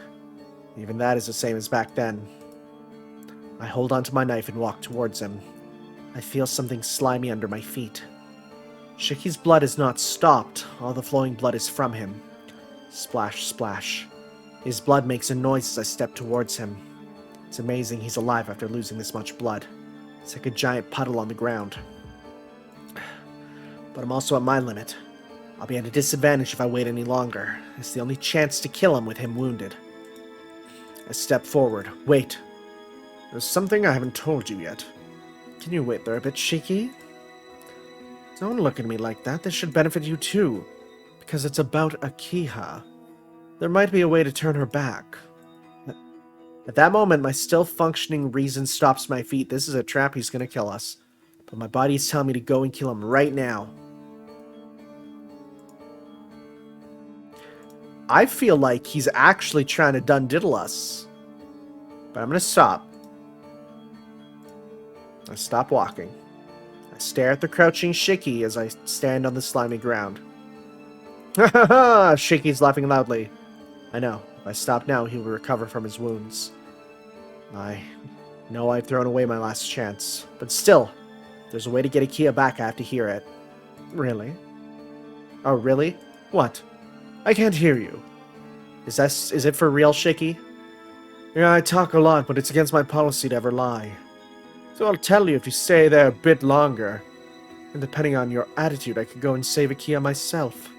Even that is the same as back then. I hold onto my knife and walk towards him. I feel something slimy under my feet. Shiki's blood is not stopped. All the flowing blood is from him. Splash, splash. His blood makes a noise as I step towards him. It's amazing he's alive after losing this much blood. It's like a giant puddle on the ground. But I'm also at my limit. I'll be at a disadvantage if I wait any longer. It's the only chance to kill him with him wounded. I step forward. Wait. There's something I haven't told you yet. Can you wait there a bit, Shiki? Don't look at me like that. This should benefit you too. Because it's about Akiha. There might be a way to turn her back. At that moment, my still functioning reason stops my feet. This is a trap. He's going to kill us. But my body's telling me to go and kill him right now. I feel like he's actually trying to done-diddle us. But I'm going to stop. I stop walking. I stare at the crouching Shiki as I stand on the slimy ground. Ha ha ha! Shiki's laughing loudly. I know. If I stop now, he will recover from his wounds. I know I've thrown away my last chance. But still, if there's a way to get Akiha back, I have to hear it. Really? Oh, really? What? I can't hear you. Is it for real, Shiki? Yeah, I talk a lot, but it's against my policy to ever lie. So I'll tell you if you stay there a bit longer. And depending on your attitude, I could go and save Akiha myself.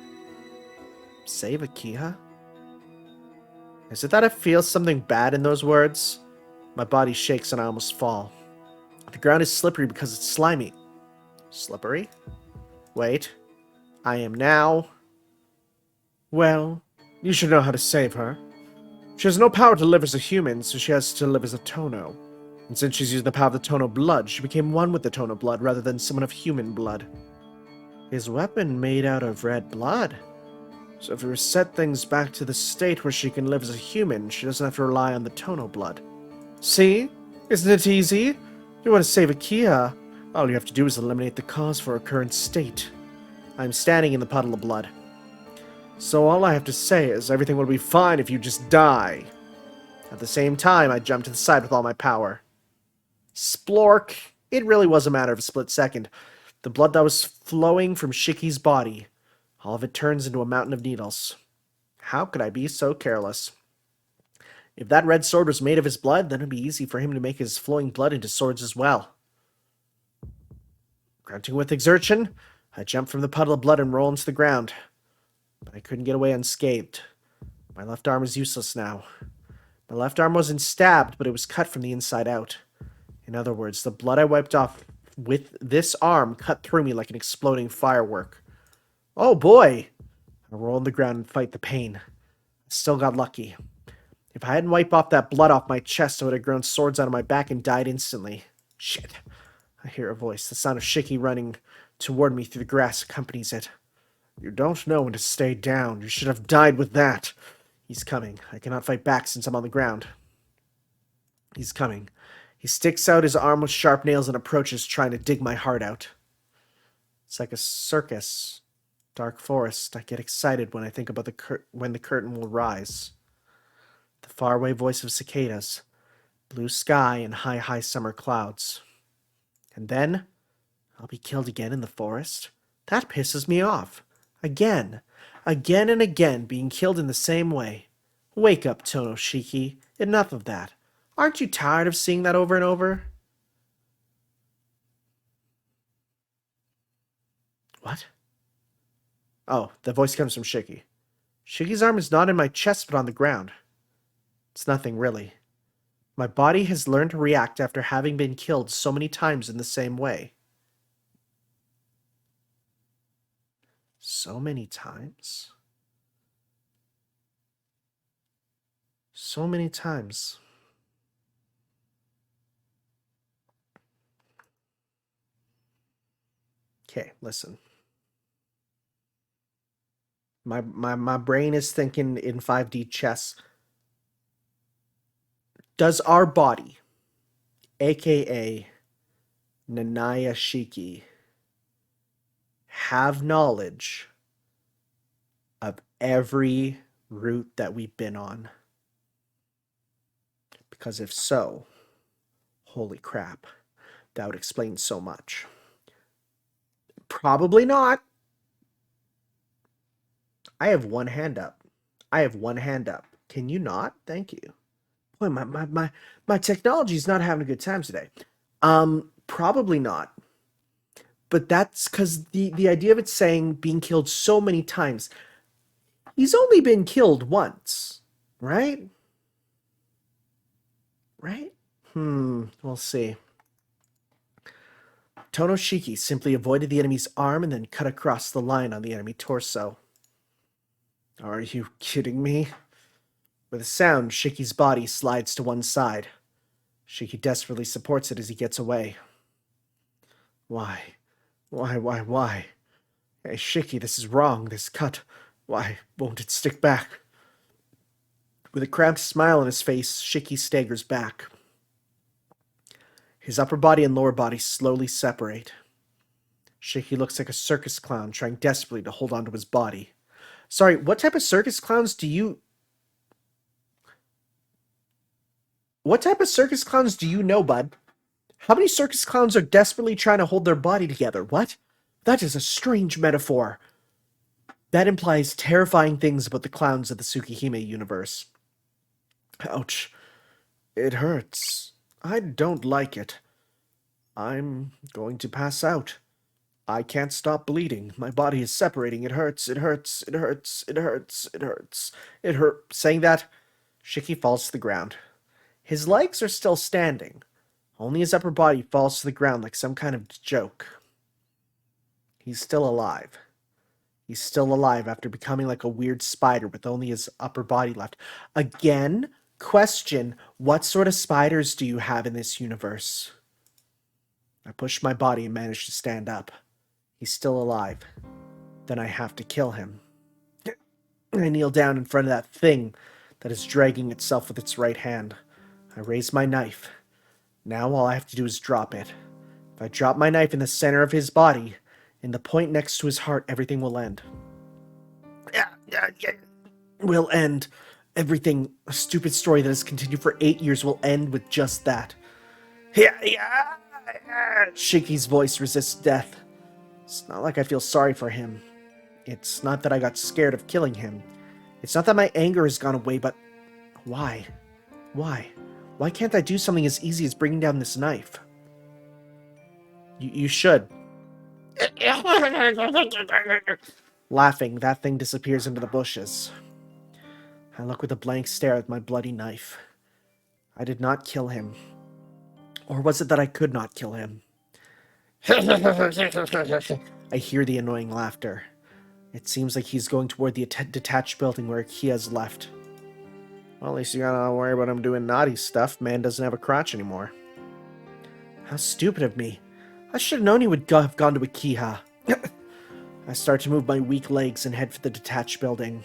Save Akiha? Is it that I feel something bad in those words? My body shakes and I almost fall. The ground is slippery because it's slimy. Slippery? Wait. I am now... Well, you should know how to save her. She has no power to live as a human, so she has to live as a Tono. And since she's used the power of the Tono blood, she became one with the Tono blood rather than someone of human blood. His weapon made out of red blood. So if we reset things back to the state where she can live as a human, she doesn't have to rely on the Tono blood. See? Isn't it easy? If you want to save Akiha, all you have to do is eliminate the cause for her current state. I'm standing in the puddle of blood. So all I have to say is everything will be fine if you just die. At the same time, I jump to the side with all my power. Splork! It really was a matter of a split second. The blood that was flowing from Shiki's body, all of it turns into a mountain of needles. How could I be so careless? If that red sword was made of his blood, then it would be easy for him to make his flowing blood into swords as well. Grunting with exertion, I jump from the puddle of blood and roll into the ground. But I couldn't get away unscathed. My left arm is useless now. My left arm wasn't stabbed, but it was cut from the inside out. In other words, the blood I wiped off with this arm cut through me like an exploding firework. Oh boy! I roll on the ground and fight the pain. I still got lucky. If I hadn't wiped off that blood off my chest, I would have grown swords out of my back and died instantly. Shit. I hear a voice. The sound of Shiki running toward me through the grass accompanies it. You don't know when to stay down. You should have died with that. He's coming. I cannot fight back since I'm on the ground. He's coming. He sticks out his arm with sharp nails and approaches, trying to dig my heart out. It's like a circus. Dark forest. I get excited when I think about when the curtain will rise. The faraway voice of cicadas. Blue sky and high, high summer clouds. And then, I'll be killed again in the forest? That pisses me off. Again. Again and again, being killed in the same way. Wake up, Tono Shiki. Enough of that. Aren't you tired of seeing that over and over? What? Oh, the voice comes from Shiki. Shiki's arm is not in my chest but on the ground. It's nothing, really. My body has learned to react after having been killed so many times in the same way. So many times? So many times. Okay, listen. My brain is thinking in 5D chess. Does our body, aka Nanaya Shiki, have knowledge of every route that we've been on? Because if so, holy crap, that would explain so much. Probably not. I have one hand up. I have one hand up. Can you not? Thank you. Boy, my technology's not having a good time today. Probably not. But that's because the idea of it saying being killed so many times, he's only been killed once, right? Right? We'll see. Tonoshiki simply avoided the enemy's arm and then cut across the line on the enemy torso. Are you kidding me? With a sound, Shiki's body slides to one side. Shiki desperately supports it as he gets away. Why? Why? Hey, Shiki, this is wrong. This cut. Why won't it stick back? With a cramped smile on his face, Shiki staggers back. His upper body and lower body slowly separate. Shiki looks like a circus clown trying desperately to hold onto his body. Sorry, what type of circus clowns do you... What type of circus clowns do you know, bud? How many circus clowns are desperately trying to hold their body together? What? That is a strange metaphor. That implies terrifying things about the clowns of the Tsukihime universe. Ouch. It hurts. I don't like it. I'm going to pass out. I can't stop bleeding. My body is separating. It hurts. It hurts. It hurts. It hurts. It hurts. It hurt. Saying that, Shiki falls to the ground. His legs are still standing. Only his upper body falls to the ground like some kind of joke. He's still alive. He's still alive after becoming like a weird spider with only his upper body left. Again, question, what sort of spiders do you have in this universe? I pushed my body and managed to stand up. He's still alive. Then I have to kill him. I kneel down in front of that thing that is dragging itself with its right hand. I raise my knife. Now all I have to do is drop it. If I drop my knife in the center of his body, in the point next to his heart, everything will end. Will end. Everything, a stupid story that has continued for 8 years, will end with just that. Shiki's voice resists death. It's not like I feel sorry for him. It's not that I got scared of killing him. It's not that my anger has gone away, but why? Why? Why can't I do something as easy as bringing down this knife? You should. Laughing, that thing disappears into the bushes. I look with a blank stare at my bloody knife. I did not kill him. Or was it that I could not kill him? I hear the annoying laughter. It seems like he's going toward the detached building where Akiha's left. Well, at least you gotta worry about him doing naughty stuff. Man doesn't have a crotch anymore. How stupid of me. I should have known he would have gone to Akiha. I start to move my weak legs and head for the detached building.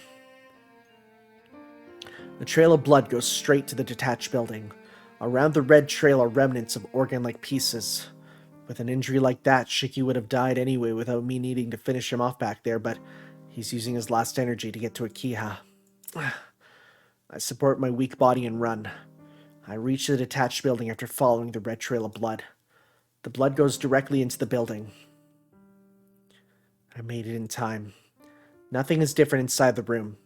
The trail of blood goes straight to the detached building. Around the red trail are remnants of organ-like pieces. With an injury like that, Shiki would have died anyway without me needing to finish him off back there, but he's using his last energy to get to Akiha. I support my weak body and run. I reach the detached building after following the red trail of blood. The blood goes directly into the building. I made it in time. Nothing is different inside the room.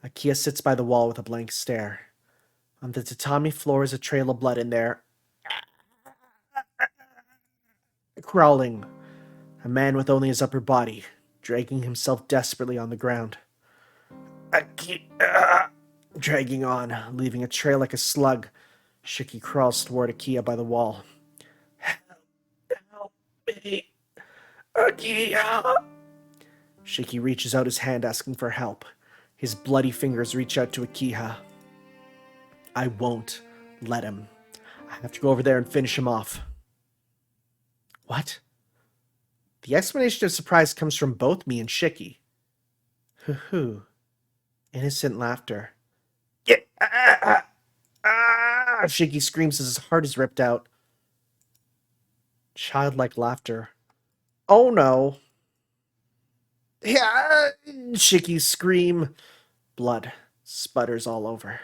Akiha sits by the wall with a blank stare. On the tatami floor is a trail of blood in there. Crawling. A man with only his upper body, dragging himself desperately on the ground. Akiha! Dragging on, leaving a trail like a slug. Shiki crawls toward Akiha by the wall. Help me! Akiha! Shiki reaches out his hand asking for help. His bloody fingers reach out to Akiha. I won't let him. I have to go over there and finish him off. What? The exclamation of surprise comes from both me and Shiki. Hoo-hoo. Innocent laughter. Shiki screams as his heart is ripped out. Childlike laughter. Oh no. Shiki scream. Blood. Sputters all over.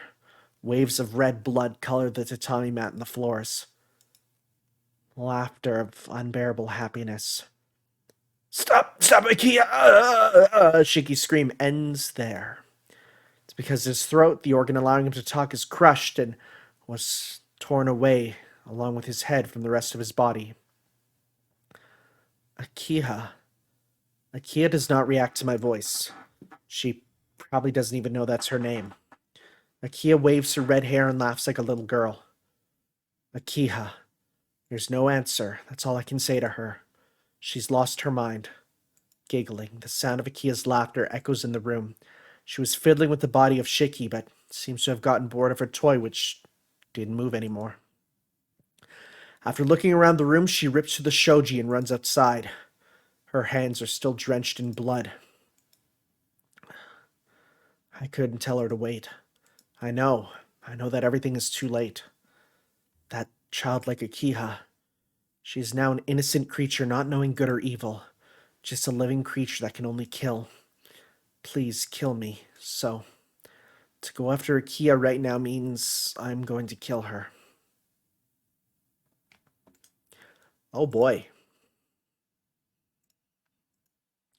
Waves of red blood color the tatami mat and the floors. Laughter of unbearable happiness. Stop, Akiha! Shiki's scream ends there. It's because his throat, the organ allowing him to talk, is crushed and was torn away, along with his head from the rest of his body. Akiha. Akiha does not react to my voice. She probably doesn't even know that's her name. Akiha waves her red hair and laughs like a little girl. Akiha. There's no answer. That's all I can say to her. She's lost her mind. Giggling, the sound of Akiha's laughter echoes in the room. She was fiddling with the body of Shiki, but seems to have gotten bored of her toy, which didn't move anymore. After looking around the room, she rips to the shoji and runs outside. Her hands are still drenched in blood. I couldn't tell her to wait. I know that everything is too late. That childlike Akiha. She is now an innocent creature, not knowing good or evil. Just a living creature that can only kill. Please kill me. So, to go after Akiha right now means I'm going to kill her. Oh boy.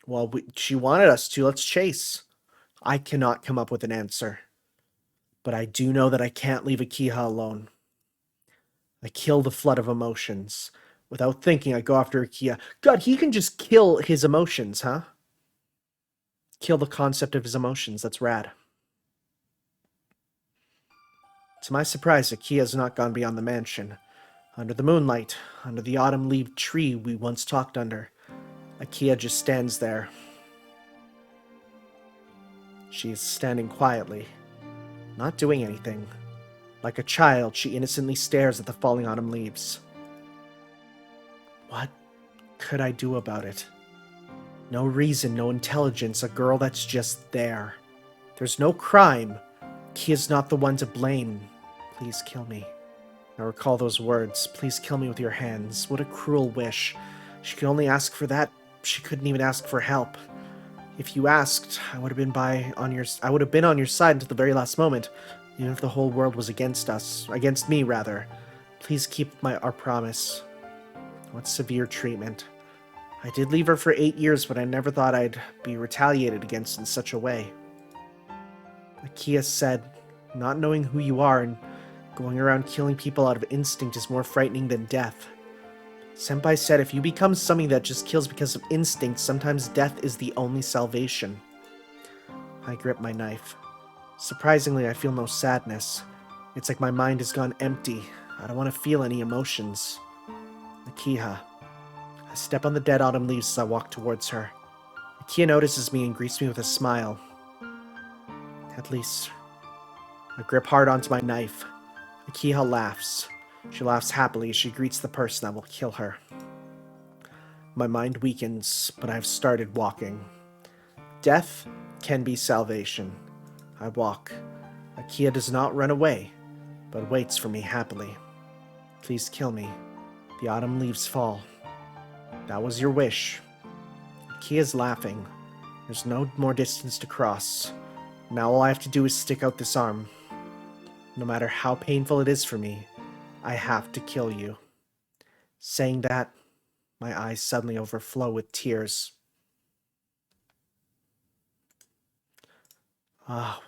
Well, she wanted us to. Let's chase. I cannot come up with an answer. But I do know that I can't leave Akiha alone. I kill the flood of emotions. Without thinking, I go after Akiha. God, he can just kill his emotions, huh? Kill the concept of his emotions. That's rad. To my surprise, Akiha has not gone beyond the mansion. Under the moonlight, under the autumn-leaved tree we once talked under, Akiha just stands there. She is standing quietly, not doing anything. Like a child, she innocently stares at the falling autumn leaves. What could I do about it? No reason, no intelligence, a girl that's just there. There's no crime. Akiha's not the one to blame. Please kill me. I recall those words. Please kill me with your hands. What a cruel wish. She could only ask for that. She couldn't even ask for help. If you asked, I would have been on your side until the very last moment, even if the whole world was against us. Against me, rather. Please keep our promise. What severe treatment. I did leave her for 8 years, but I never thought I'd be retaliated against in such a way. Akiha said, not knowing who you are and going around killing people out of instinct is more frightening than death. Senpai said if you become something that just kills because of instinct, sometimes death is the only salvation. I grip my knife. Surprisingly, I feel no sadness. It's like my mind has gone empty. I don't want to feel any emotions. Akiha. I step on the dead autumn leaves as I walk towards her. Akiha notices me and greets me with a smile. At least. I grip hard onto my knife. Akiha laughs. She laughs happily as she greets the person that will kill her. My mind weakens, but I've started walking. Death can be salvation. I walk. Akiha does not run away, but waits for me happily. Please kill me. The autumn leaves fall. That was your wish. Akiha's laughing. There's no more distance to cross. Now all I have to do is stick out this arm. No matter how painful it is for me, I have to kill you. Saying that, my eyes suddenly overflow with tears.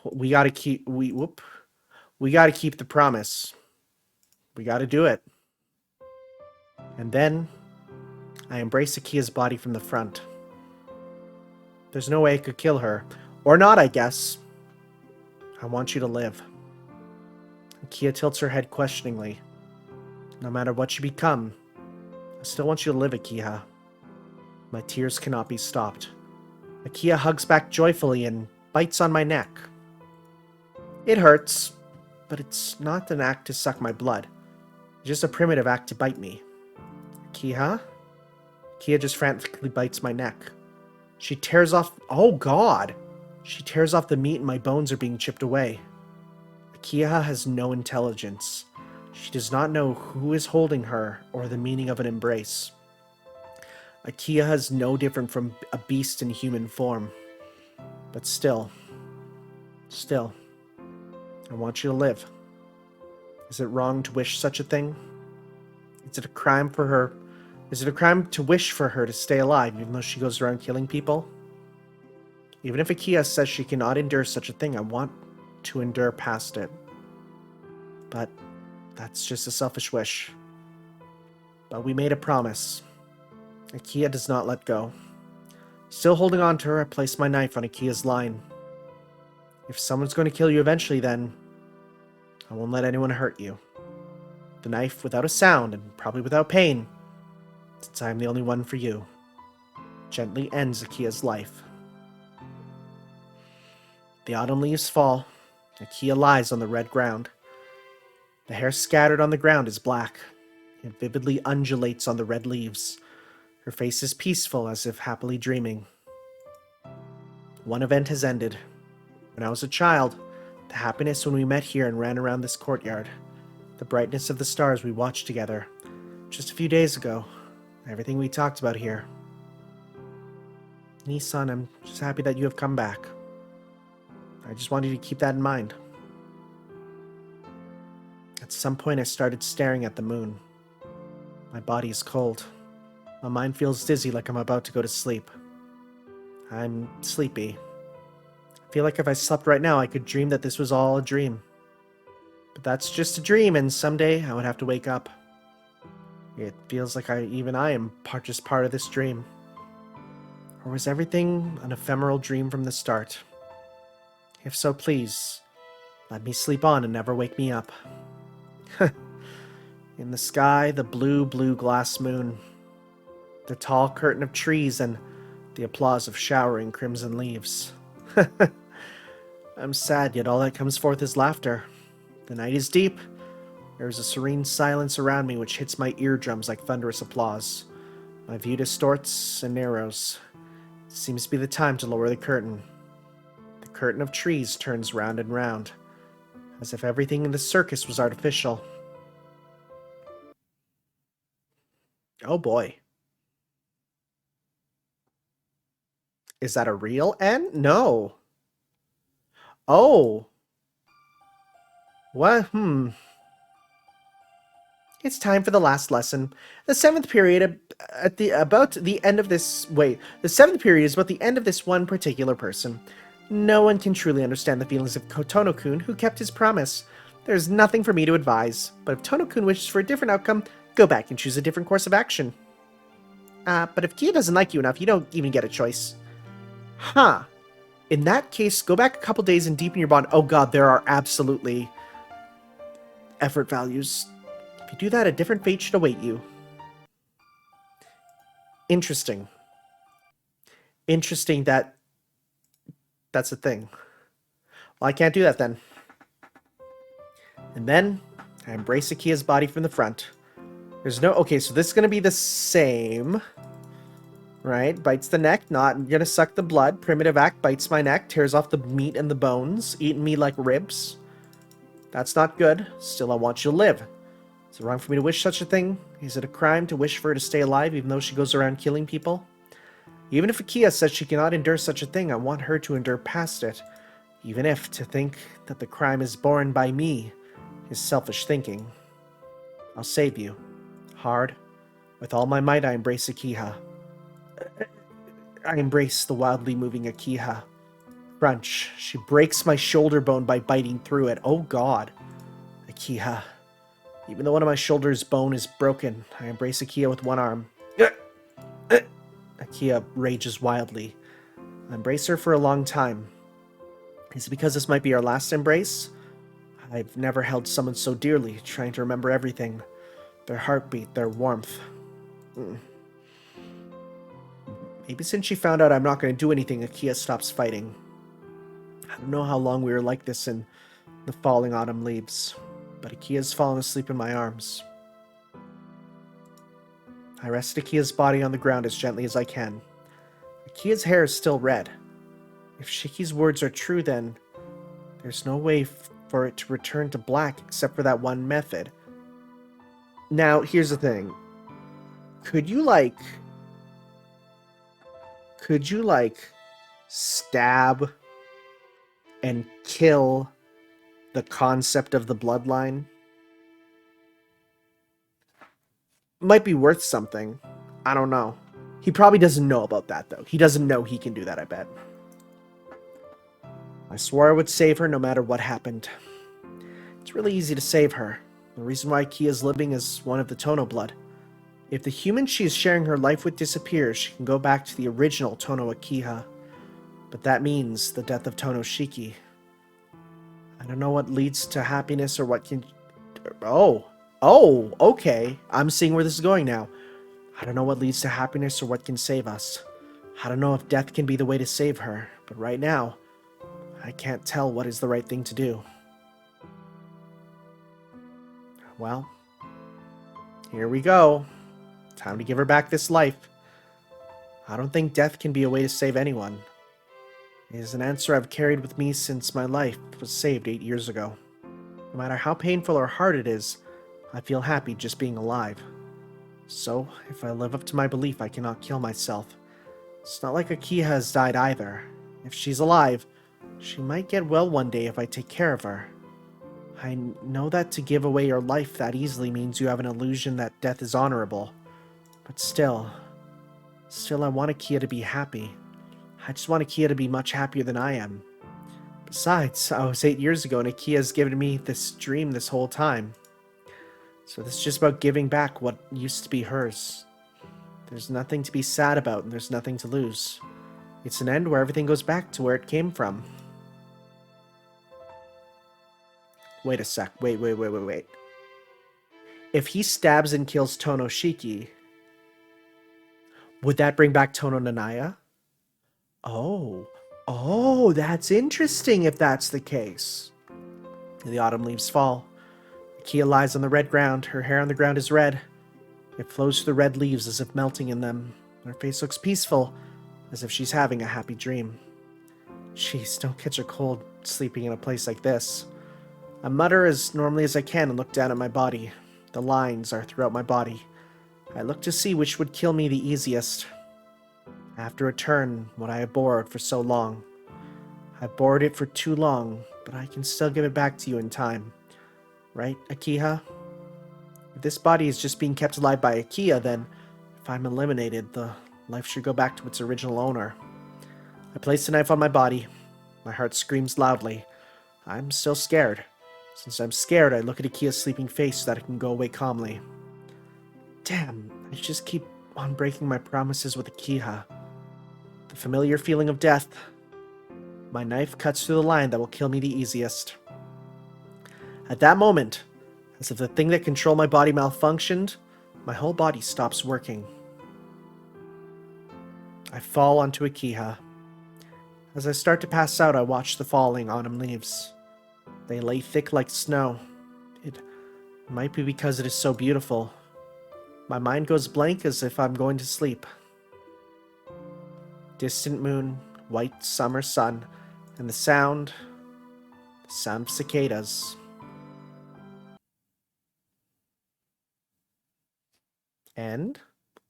We gotta keep the promise. We gotta do it. And then I embrace Akiha's body from the front. There's no way I could kill her. Or not, I guess. I want you to live. Akiha tilts her head questioningly. No matter what you become, I still want you to live, Akiha. My tears cannot be stopped. Akiha hugs back joyfully and bites on my neck. It hurts, but it's not an act to suck my blood. It's just a primitive act to bite me. Akiha? Akiha just frantically bites my neck. She tears off... Oh, God! She tears off the meat and my bones are being chipped away. Akiha has no intelligence. She does not know who is holding her or the meaning of an embrace. Akiha is no different from a beast in human form. But still, I want you to live. Is it wrong to wish such a thing? Is it a crime for her? Is it a crime to wish for her to stay alive even though she goes around killing people? Even if Akiha says she cannot endure such a thing, I want to endure past it. But that's just a selfish wish. But we made a promise. Akiha does not let go. Still holding on to her, I place my knife on Akiha's line. If someone's going to kill you eventually, then I won't let anyone hurt you. The knife without a sound and probably without pain, since I am the only one for you, gently ends Akiha's life. The autumn leaves fall. Akiha lies on the red ground. The hair scattered on the ground is black. It vividly undulates on the red leaves. Her face is peaceful, as if happily dreaming. One event has ended. When I was a child, the happiness when we met here and ran around this courtyard. The brightness of the stars we watched together. Just a few days ago. Everything we talked about here. Nissan, I'm just happy that you have come back. I just wanted you to keep that in mind. At some point I started staring at the moon. My body is cold. My mind feels dizzy like I'm about to go to sleep. I'm sleepy. I feel like if I slept right now I could dream that this was all a dream. But that's just a dream, and someday I would have to wake up. It feels like even I am just part of this dream. Or was everything an ephemeral dream from the start? If so, please, let me sleep on and never wake me up. In the sky, the blue, blue glass moon. The tall curtain of trees and the applause of showering crimson leaves. I'm sad, yet all that comes forth is laughter. The night is deep. There is a serene silence around me which hits my eardrums like thunderous applause. My view distorts and narrows. It seems to be the time to lower the curtain. The curtain of trees turns round and round, as if everything in the circus was artificial. Oh boy. Is that a real N? No. Oh. What? It's time for the last lesson. The seventh period about the end of this... Wait. The seventh period is about the end of this one particular person. No one can truly understand the feelings of Tono-kun, who kept his promise. There's nothing for me to advise, but if Tono-kun wishes for a different outcome, go back and choose a different course of action. But if Kia doesn't like you enough, you don't even get a choice. Huh. In that case, go back a couple days and deepen your bond. Oh god, there are absolutely effort values. If you do that, a different fate should await you. Interesting. Interesting that that's a thing. Well, I can't do that then. And then I embrace Akiha's body from the front. There's no... Okay, so this is going to be the same. Right? Bites the neck, not going to suck the blood. Primitive act, bites my neck, tears off the meat and the bones, eating me like ribs. That's not good. Still, I want you to live. Is it wrong for me to wish such a thing? Is it a crime to wish for her to stay alive even though she goes around killing people? Even if Akiha says she cannot endure such a thing, I want her to endure past it. Even if to think that the crime is borne by me is selfish thinking. I'll save you. Hard. With all my might, I embrace Akiha. I embrace the wildly moving Akiha. Crunch. She breaks my shoulder bone by biting through it. Oh god. Akiha. Even though one of my shoulder's bone is broken, I embrace Akiha with one arm. Akiha rages wildly. I embrace her for a long time. Is it because this might be our last embrace? I've never held someone so dearly, trying to remember everything. Their heartbeat, their warmth. Maybe since she found out I'm not going to do anything, Akiha stops fighting. I don't know how long we were like this in the falling autumn leaves, but Akiha's fallen asleep in my arms. I rest Akiha's body on the ground as gently as I can. Akiha's hair is still red. If Shiki's words are true, then there's no way for it to return to black except for that one method. Now, here's the thing. Could you, stab and kill the concept of the bloodline. Might be worth something. I don't know. He probably doesn't know about that, though. He doesn't know he can do that, I bet. I swore I would save her no matter what happened. It's really easy to save her. The reason why Akiha's living is one of the Tono blood. If the human she is sharing her life with disappears, she can go back to the original Tono Akiha. But that means the death of Tono Shiki. I don't know what leads to happiness or what can... Oh, okay. I'm seeing where this is going now. I don't know what leads to happiness or what can save us. I don't know if death can be the way to save her, but right now, I can't tell what is the right thing to do. Well, here we go. Time to give her back this life. I don't think death can be a way to save anyone. It is an answer I've carried with me since my life was saved 8 years ago. No matter how painful or hard it is, I feel happy just being alive. So, if I live up to my belief, I cannot kill myself. It's not like Akiha has died either. If she's alive, she might get well one day if I take care of her. I know that to give away your life that easily means you have an illusion that death is honorable. But still I want Akiha to be happy. I just want Akiha to be much happier than I am. Besides, I was 8 years ago and Akiha has given me this dream this whole time. So this is just about giving back what used to be hers. There's nothing to be sad about and there's nothing to lose. It's an end where everything goes back to where it came from. Wait a sec. Wait. If he stabs and kills Tono Shiki, would that bring back Tono Nanaya? Oh, that's interesting if that's the case. The autumn leaves fall. Akiha lies on the red ground. Her hair on the ground is red. It flows through the red leaves as if melting in them. Her face looks peaceful, as if she's having a happy dream. Jeez, don't catch a cold sleeping in a place like this. I mutter as normally as I can and look down at my body. The lines are throughout my body. I look to see which would kill me the easiest. I have to return what I have borrowed for so long. I've borrowed it for too long, but I can still give it back to you in time. Right, Akiha? If this body is just being kept alive by Akiha, then if I'm eliminated, the life should go back to its original owner. I place the knife on my body. My heart screams loudly. I'm still scared. Since I'm scared, I look at Akiha's sleeping face so that it can go away calmly. Damn, I just keep on breaking my promises with Akiha. The familiar feeling of death. My knife cuts through the line that will kill me the easiest. At that moment, as if the thing that controlled my body malfunctioned, my whole body stops working. I fall onto Akiha. As I start to pass out, I watch the falling autumn leaves. They lay thick like snow. It might be because it is so beautiful. My mind goes blank as if I'm going to sleep. Distant moon, white summer sun, and the sound of cicadas. End?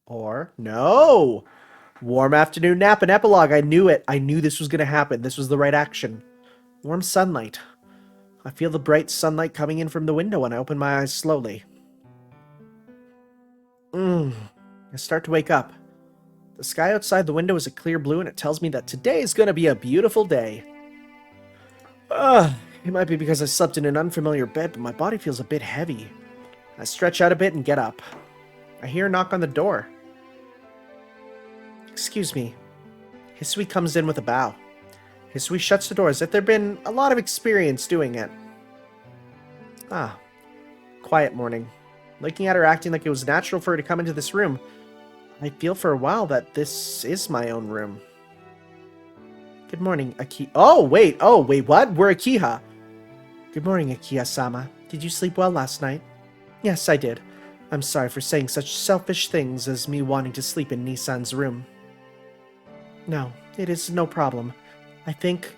Or no! Warm afternoon nap and epilogue. I knew it. I knew this was going to happen. This was the right action. Warm sunlight. I feel the bright sunlight coming in from the window and I open my eyes slowly. I start to wake up. The sky outside the window is a clear blue and it tells me that today is going to be a beautiful day. It might be because I slept in an unfamiliar bed, but my body feels a bit heavy. I stretch out a bit and get up. I hear a knock on the door. Excuse me. Hisui comes in with a bow. Hisui shuts the door as if there'd been a lot of experience doing it. Quiet morning. Looking at her acting like it was natural for her to come into this room, I feel for a while that this is my own room. Good morning, Akiha. Oh, wait, what? We're Akiha. Good morning, Akiha-sama. Did you sleep well last night? Yes, I did. I'm sorry for saying such selfish things as me wanting to sleep in Nisan's room. No, it is no problem. I think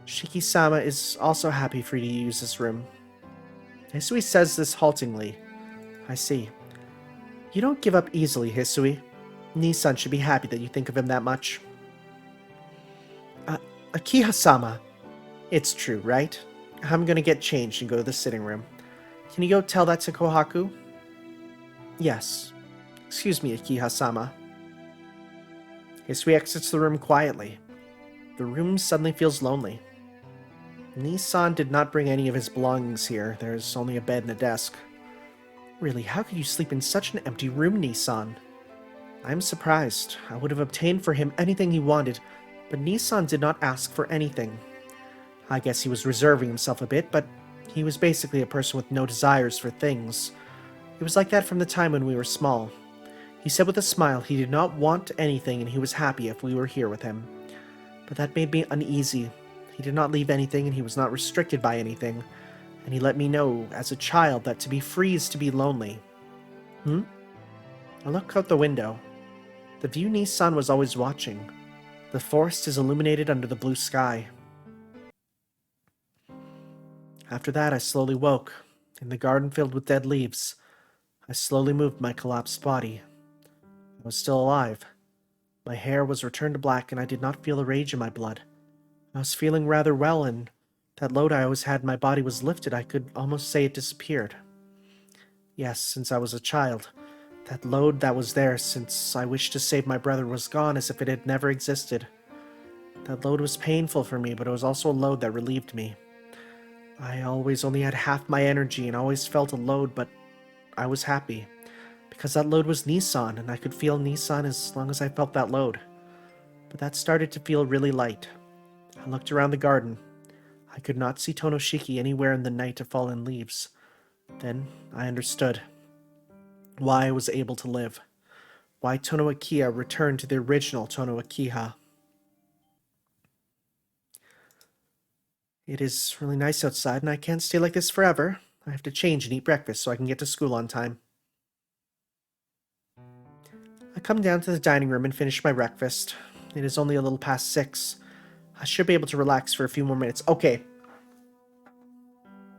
Shiki-sama is also happy for you to use this room. Hisui says this haltingly. I see. You don't give up easily, Hisui. Nisan should be happy that you think of him that much. Akiha-sama. It's true, right? I'm gonna get changed and go to the sitting room. Can you go tell that to Kohaku? Yes. Excuse me, Akiha-sama. Hisui exits the room quietly. The room suddenly feels lonely. Nissan did not bring any of his belongings here. There's only a bed and a desk. Really, how could you sleep in such an empty room, Nissan? I'm surprised. I would have obtained for him anything he wanted, but Nissan did not ask for anything. I guess he was reserving himself a bit, but he was basically a person with no desires for things. It was like that from the time when we were small. He said with a smile he did not want anything and he was happy if we were here with him. But that made me uneasy. He did not leave anything and he was not restricted by anything. And he let me know, as a child, that to be free is to be lonely. I look out the window. The view Nissan was always watching. The forest is illuminated under the blue sky. After that, I slowly woke, in the garden filled with dead leaves. I slowly moved my collapsed body. I was still alive. My hair was returned to black and I did not feel a rage in my blood. I was feeling rather well, and that load I always had in my body was lifted. I could almost say it disappeared. Yes, since I was a child, that load that was there since I wished to save my brother was gone as if it had never existed. That load was painful for me, but it was also a load that relieved me. I always only had half my energy and always felt a load, but I was happy. Because that load was Nissan, and I could feel Nissan as long as I felt that load. But that started to feel really light. I looked around the garden. I could not see Tonoshiki anywhere in the night of fallen leaves. Then I understood why I was able to live. Why Tono Akiha returned to the original Tono Akiha. It is really nice outside, and I can't stay like this forever. I have to change and eat breakfast so I can get to school on time. I come down to the dining room and finish my breakfast. It is only a little past 6. I should be able to relax for a few more minutes. Okay.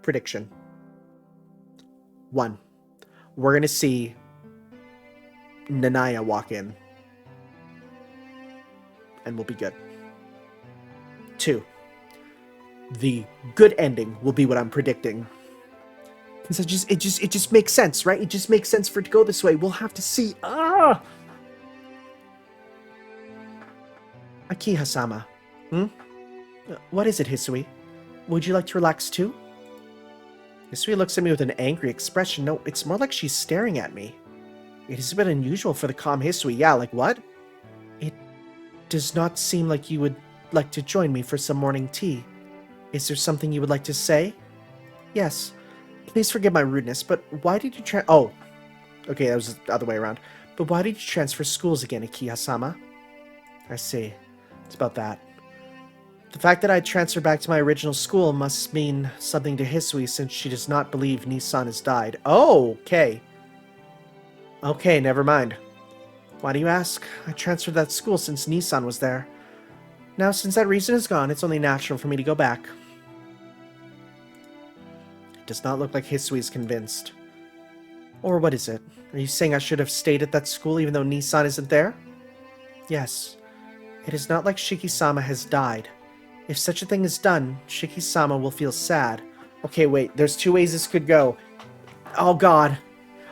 Prediction. 1. We're going to see Nanaya walk in. And we'll be good. 2. The good ending will be what I'm predicting. Because it just makes sense, right? It just makes sense for it to go this way. We'll have to see. Akiha-sama. What is it, Hisui? Would you like to relax too? Hisui looks at me with an angry expression. No, it's more like she's staring at me. It is a bit unusual for the calm Hisui. Yeah, like what? It does not seem like you would like to join me for some morning tea. Is there something you would like to say? Yes. Please forgive my rudeness, but why did you Oh. Okay, that was the other way around. But why did you transfer schools again, Akiha-sama? I see. It's about that. The fact that I transferred back to my original school must mean something to Hisui since she does not believe Nissan has died. Oh, okay. Okay, never mind. Why do you ask? I transferred that school since Nissan was there. Now, since that reason is gone, it's only natural for me to go back. It does not look like Hisui is convinced. Or what is it? Are you saying I should have stayed at that school even though Nissan isn't there? Yes. It is not like Shiki-sama has died. If such a thing is done, Shiki-sama will feel sad. Okay, wait, there's 2 ways this could go. Oh god.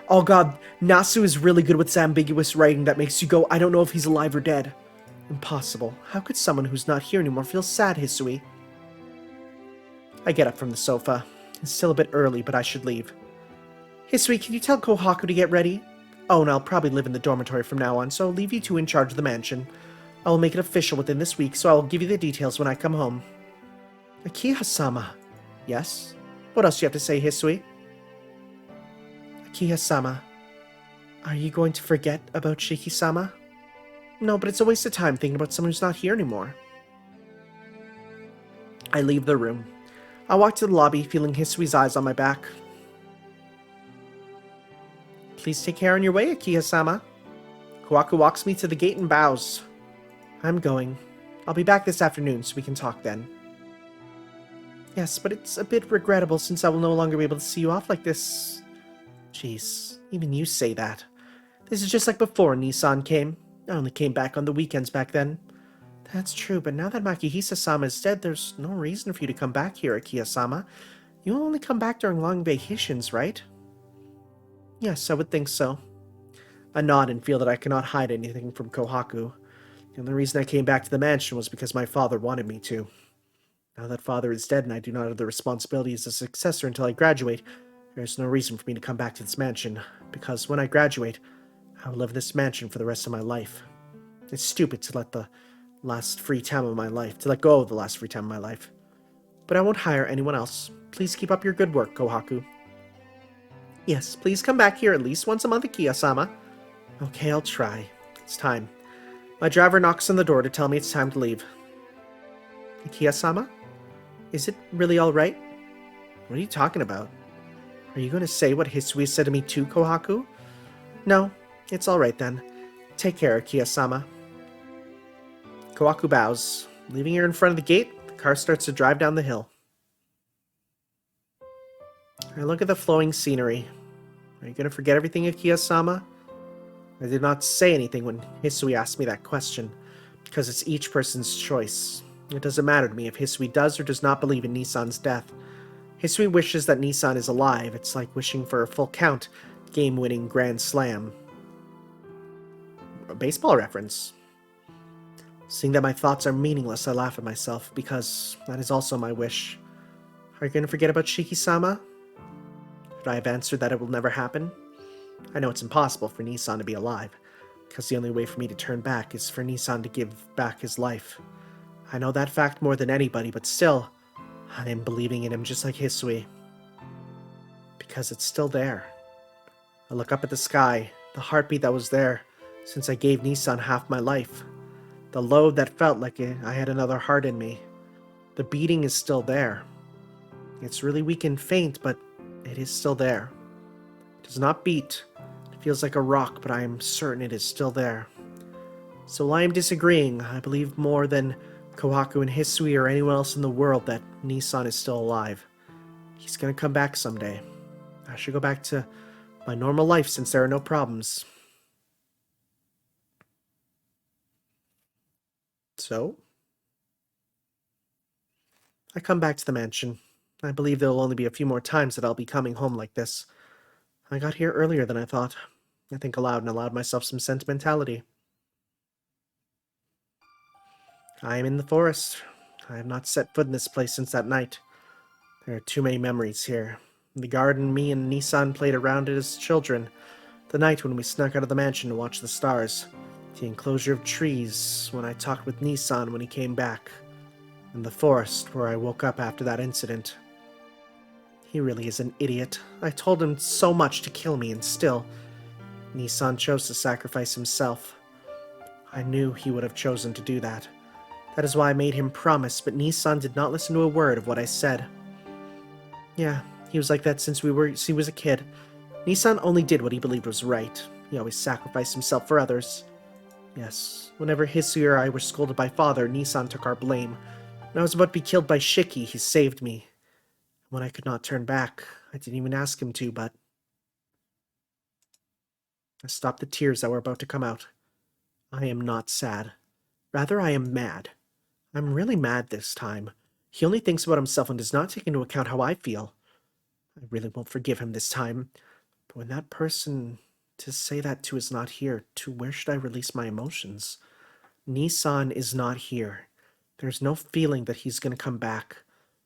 Oh god, Nasu is really good with this ambiguous writing that makes you go, I don't know if he's alive or dead. Impossible. How could someone who's not here anymore feel sad, Hisui? I get up from the sofa. It's still a bit early, but I should leave. Hisui, can you tell Kohaku to get ready? Oh, and I'll probably live in the dormitory from now on, so I'll leave you two in charge of the mansion. I will make it official within this week, so I will give you the details when I come home. Akiha-sama. Yes? What else do you have to say, Hisui? Akiha-sama. Are you going to forget about Shiki-sama? No, but it's a waste of time thinking about someone who's not here anymore. I leave the room. I walk to the lobby, feeling Hisui's eyes on my back. Please take care on your way, Akiha-sama. Kohaku walks me to the gate and bows. I'm going. I'll be back this afternoon so we can talk then. Yes, but it's a bit regrettable since I will no longer be able to see you off like this. Jeez, even you say that. This is just like before Nissan came. I only came back on the weekends back then. That's true, but now that Makihisa-sama is dead, there's no reason for you to come back here, Akiha-sama. You only come back during long vacations, right? Yes, I would think so. I nod and feel that I cannot hide anything from Kohaku. The only reason I came back to the mansion was because my father wanted me to. Now that father is dead and I do not have the responsibility as a successor until I graduate, there is no reason for me to come back to this mansion, because when I graduate, I will live in this mansion for the rest of my life. It's stupid to let go of the last free time of my life. But I won't hire anyone else. Please keep up your good work, Kohaku. Yes, please come back here at least once a month, Akiha-sama. Okay, I'll try. It's time. My driver knocks on the door to tell me it's time to leave. Akiha-sama? Is it really alright? What are you talking about? Are you going to say what Hisui said to me too, Kohaku? No, it's alright then. Take care, Akiha-sama. Kohaku bows. Leaving her in front of the gate, the car starts to drive down the hill. I look at the flowing scenery. Are you going to forget everything, Akiha-sama? I did not say anything when Hisui asked me that question, because it's each person's choice. It doesn't matter to me if Hisui does or does not believe in Nissan's death. Hisui wishes that Nissan is alive. It's like wishing for a full count, game-winning grand slam. A baseball reference. Seeing that my thoughts are meaningless, I laugh at myself, because that is also my wish. Are you going to forget about Shiki-sama? Should I have answered that it will never happen? I know it's impossible for Nissan to be alive, because the only way for me to turn back is for Nissan to give back his life. I know that fact more than anybody, but still, I am believing in him just like Hisui. Because it's still there. I look up at the sky, the heartbeat that was there since I gave Nissan half my life. The load that felt like I had another heart in me. The beating is still there. It's really weak and faint, but it is still there. It does not beat. It feels like a rock, but I am certain it is still there. So while I am disagreeing, I believe more than Kohaku and Hisui or anyone else in the world that Nissan is still alive. He's gonna come back someday. I should go back to my normal life since there are no problems. So, I come back to the mansion. I believe there will only be a few more times that I'll be coming home like this. I got here earlier than I thought. I think aloud and allowed myself some sentimentality. I am in the forest. I have not set foot in this place since that night. There are too many memories here. The garden me and Nissan played around it as children. The night when we snuck out of the mansion to watch the stars. The enclosure of trees when I talked with Nissan when he came back. And the forest where I woke up after that incident. He really is an idiot. I told him so much to kill me, and still, Nissan chose to sacrifice himself. I knew he would have chosen to do that. That is why I made him promise, but Nissan did not listen to a word of what I said. Yeah, he was like that since he was a kid. Nissan only did what he believed was right. He always sacrificed himself for others. Yes, whenever Hisui or I were scolded by father, Nissan took our blame. When I was about to be killed by Shiki, he saved me. When I could not turn back, I didn't even ask him to, but I stopped the tears that were about to come out. I am not sad. Rather, I am mad. I'm really mad this time. He only thinks about himself and does not take into account how I feel. I really won't forgive him this time. But when that person to say that to is not here, to where should I release my emotions? Nissan is not here. There's no feeling that he's going to come back.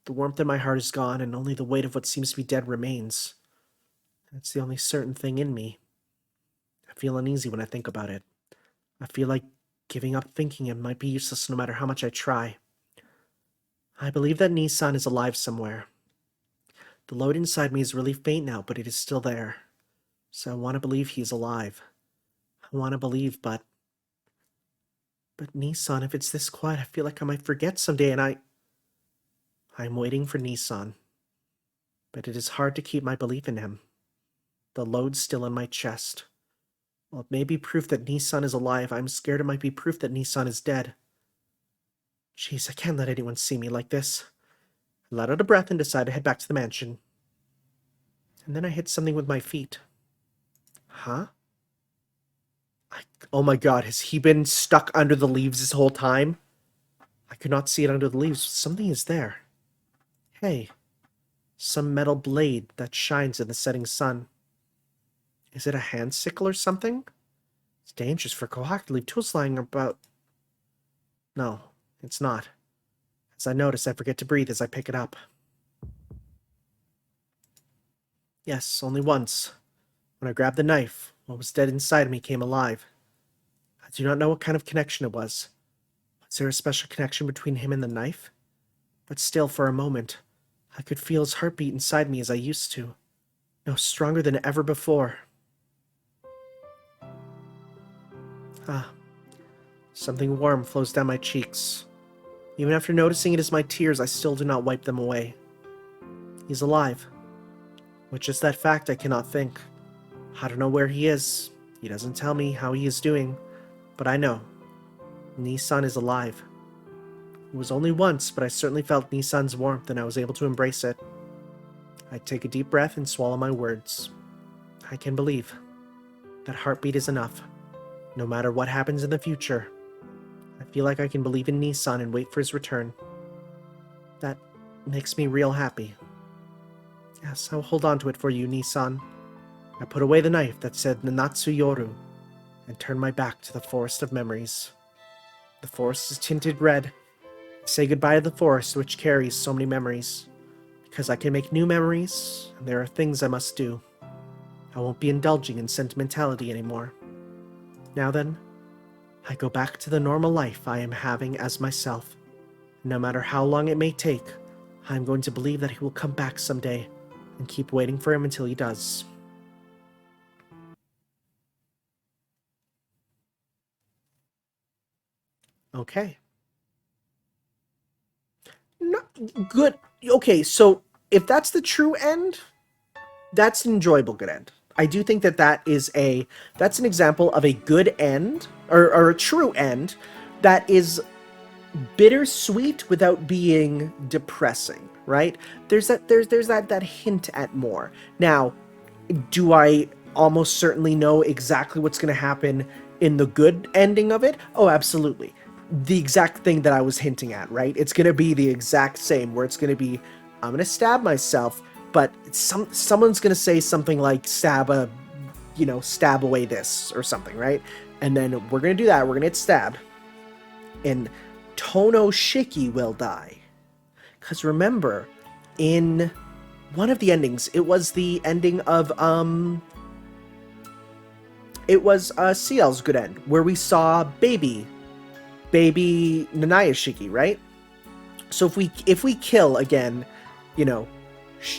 The warmth in my heart is gone, and only the weight of what seems to be dead remains. That's the only certain thing in me. I feel uneasy when I think about it. I feel like giving up thinking it might be useless no matter how much I try. I believe that Nissan is alive somewhere. The load inside me is really faint now, but it is still there. So I want to believe he is alive. I want to believe, but Nissan, if it's this quiet, I feel like I might forget someday, and I'm waiting for Nissan. But it is hard to keep my belief in him. The load's still in my chest. While it may be proof that Nissan is alive, I'm scared it might be proof that Nissan is dead. Jeez, I can't let anyone see me like this. I let out a breath and decided to head back to the mansion. And then I hit something with my feet. Huh? Oh my god, has he been stuck under the leaves this whole time? could not see it under the leaves, but something is there. Hey, some metal blade that shines in the setting sun. Is it a hand sickle or something? It's dangerous for Kohaku to leave tools lying about. No, it's not. As I notice, I forget to breathe as I pick it up. Yes, only once. When I grabbed the knife, what was dead inside of me came alive. I do not know what kind of connection it was. Was there a special connection between him and the knife? But still, for a moment, I could feel his heartbeat inside me as I used to. No, stronger than ever before. Something warm flows down my cheeks. Even after noticing it as my tears, I still do not wipe them away. He's alive. With just that fact, I cannot think. I don't know where he is. He doesn't tell me how he is doing. But I know. Nissan is alive. It was only once, but I certainly felt Nissan's warmth and I was able to embrace it. I take a deep breath and swallow my words. I can believe. That heartbeat is enough. No matter what happens in the future, I feel like I can believe in Nissan and wait for his return. That makes me real happy. Yes, I'll hold on to it for you, Nissan. I put away the knife that said Nanatsu Yoru and turned my back to the forest of memories. The forest is tinted red. I say goodbye to the forest which carries so many memories. Because I can make new memories, and there are things I must do. I won't be indulging in sentimentality anymore. Now then, I go back to the normal life I am having as myself. No matter how long it may take, I am going to believe that he will come back someday, and keep waiting for him until he does. Okay. Not good. Okay, so if that's the true end, that's an enjoyable good end. I do think that that's an example of a good end, or a true end, that is bittersweet without being depressing, right? There's that hint at more. Now, do I almost certainly know exactly what's going to happen in the good ending of it? Oh, absolutely. The exact thing that I was hinting at, right? It's going to be the exact same, where it's going to be, I'm going to stab myself, but someone's going to say something like stab away this or something, right? And then we're going to do that. We're going to hit stab. And Tono Shiki will die. Because remember, in one of the endings, it was the ending of, it was CL's good end, where we saw baby Nanaya Shiki, right? So if we kill again,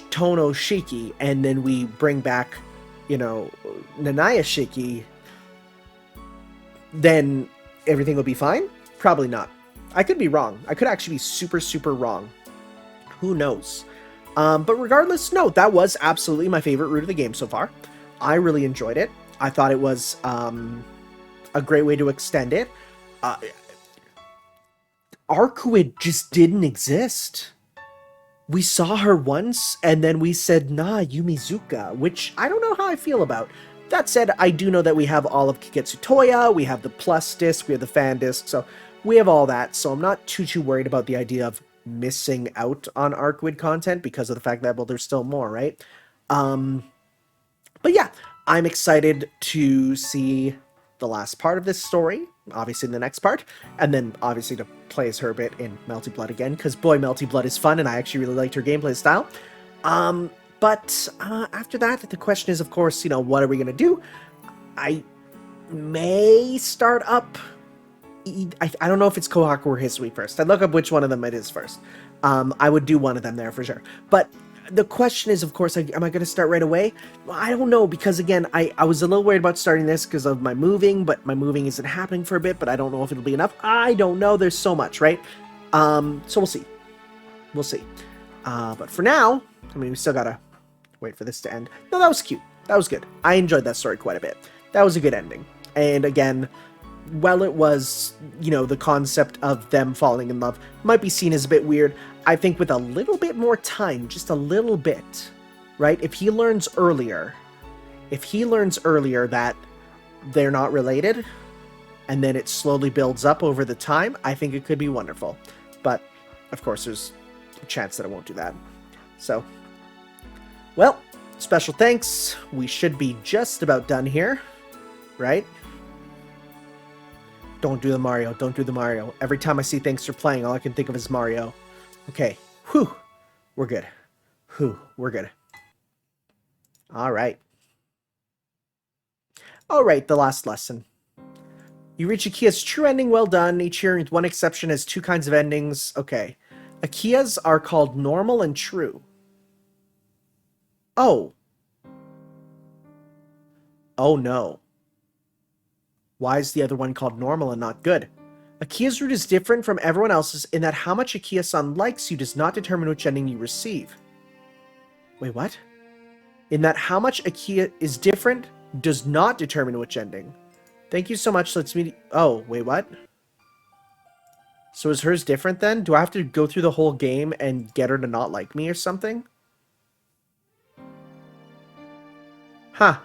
Tono Shiki, and then we bring back, Nanaya Shiki, then everything will be fine? Probably not. I could be wrong. I could actually be super, super wrong. Who knows? But regardless, no, that was absolutely my favorite route of the game so far. I really enjoyed it. I thought it was a great way to extend it. Arcuid just didn't exist. We saw her once, and then we said, nah, Yumizuka, which I don't know how I feel about. That said, I do know that we have all of Kigetsu Toya, we have the Plus disc, we have the Fan disc, so we have all that, so I'm not too worried about the idea of missing out on Arcuid content because of the fact that, well, there's still more, right? But yeah, I'm excited to see the last part of this story, obviously in the next part, and then obviously to play as her a bit in Melty Blood again, because boy, Melty Blood is fun, and I actually really liked her gameplay style. But after that, the question is, of course, what are we going to do? I may start up... I don't know if it's Kohaku or Hisui first. I'd look up which one of them it is first. I would do one of them there for sure. But the question is, of course, am I going to start right away? Well, I don't know, because again, I was a little worried about starting this because of my moving, but my moving isn't happening for a bit, but I don't know if it'll be enough. I don't know. There's so much, right? So we'll see. We'll see. But for now, we still gotta wait for this to end. No, that was cute. That was good. I enjoyed that story quite a bit. That was a good ending. And again, while it was, the concept of them falling in love might be seen as a bit weird, I think with a little bit more time, just a little bit, right? If he learns earlier that they're not related, and then it slowly builds up over the time, I think it could be wonderful. but of course there's a chance that I won't do that. So, well, special thanks. We should be just about done here, right? Don't do the Mario. Don't do the Mario. Every time I see thanks for playing, all I can think of is Mario. Okay. Whew. We're good. Whew. We're good. All right. All right, the last lesson. You reach Akiha's true ending. Well done. Each here, with one exception, has 2 kinds of endings. Okay. Akiha's are called normal and true. Oh. Oh no. Why is the other one called normal and not good? Akiha's route is different from everyone else's in that how much Akiha-san likes you does not determine which ending you receive. Wait, what? In that how much Akiha is different does not determine which ending. Thank you so much. Let's meet. Oh, wait, what? So is hers different then? Do I have to go through the whole game and get her to not like me or something? Huh.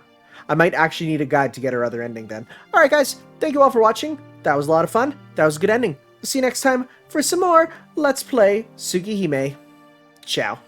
I might actually need a guide to get her other ending then. Alright guys, thank you all for watching. That was a lot of fun. That was a good ending. We'll see you next time for some more Let's Play Tsukihime. Ciao.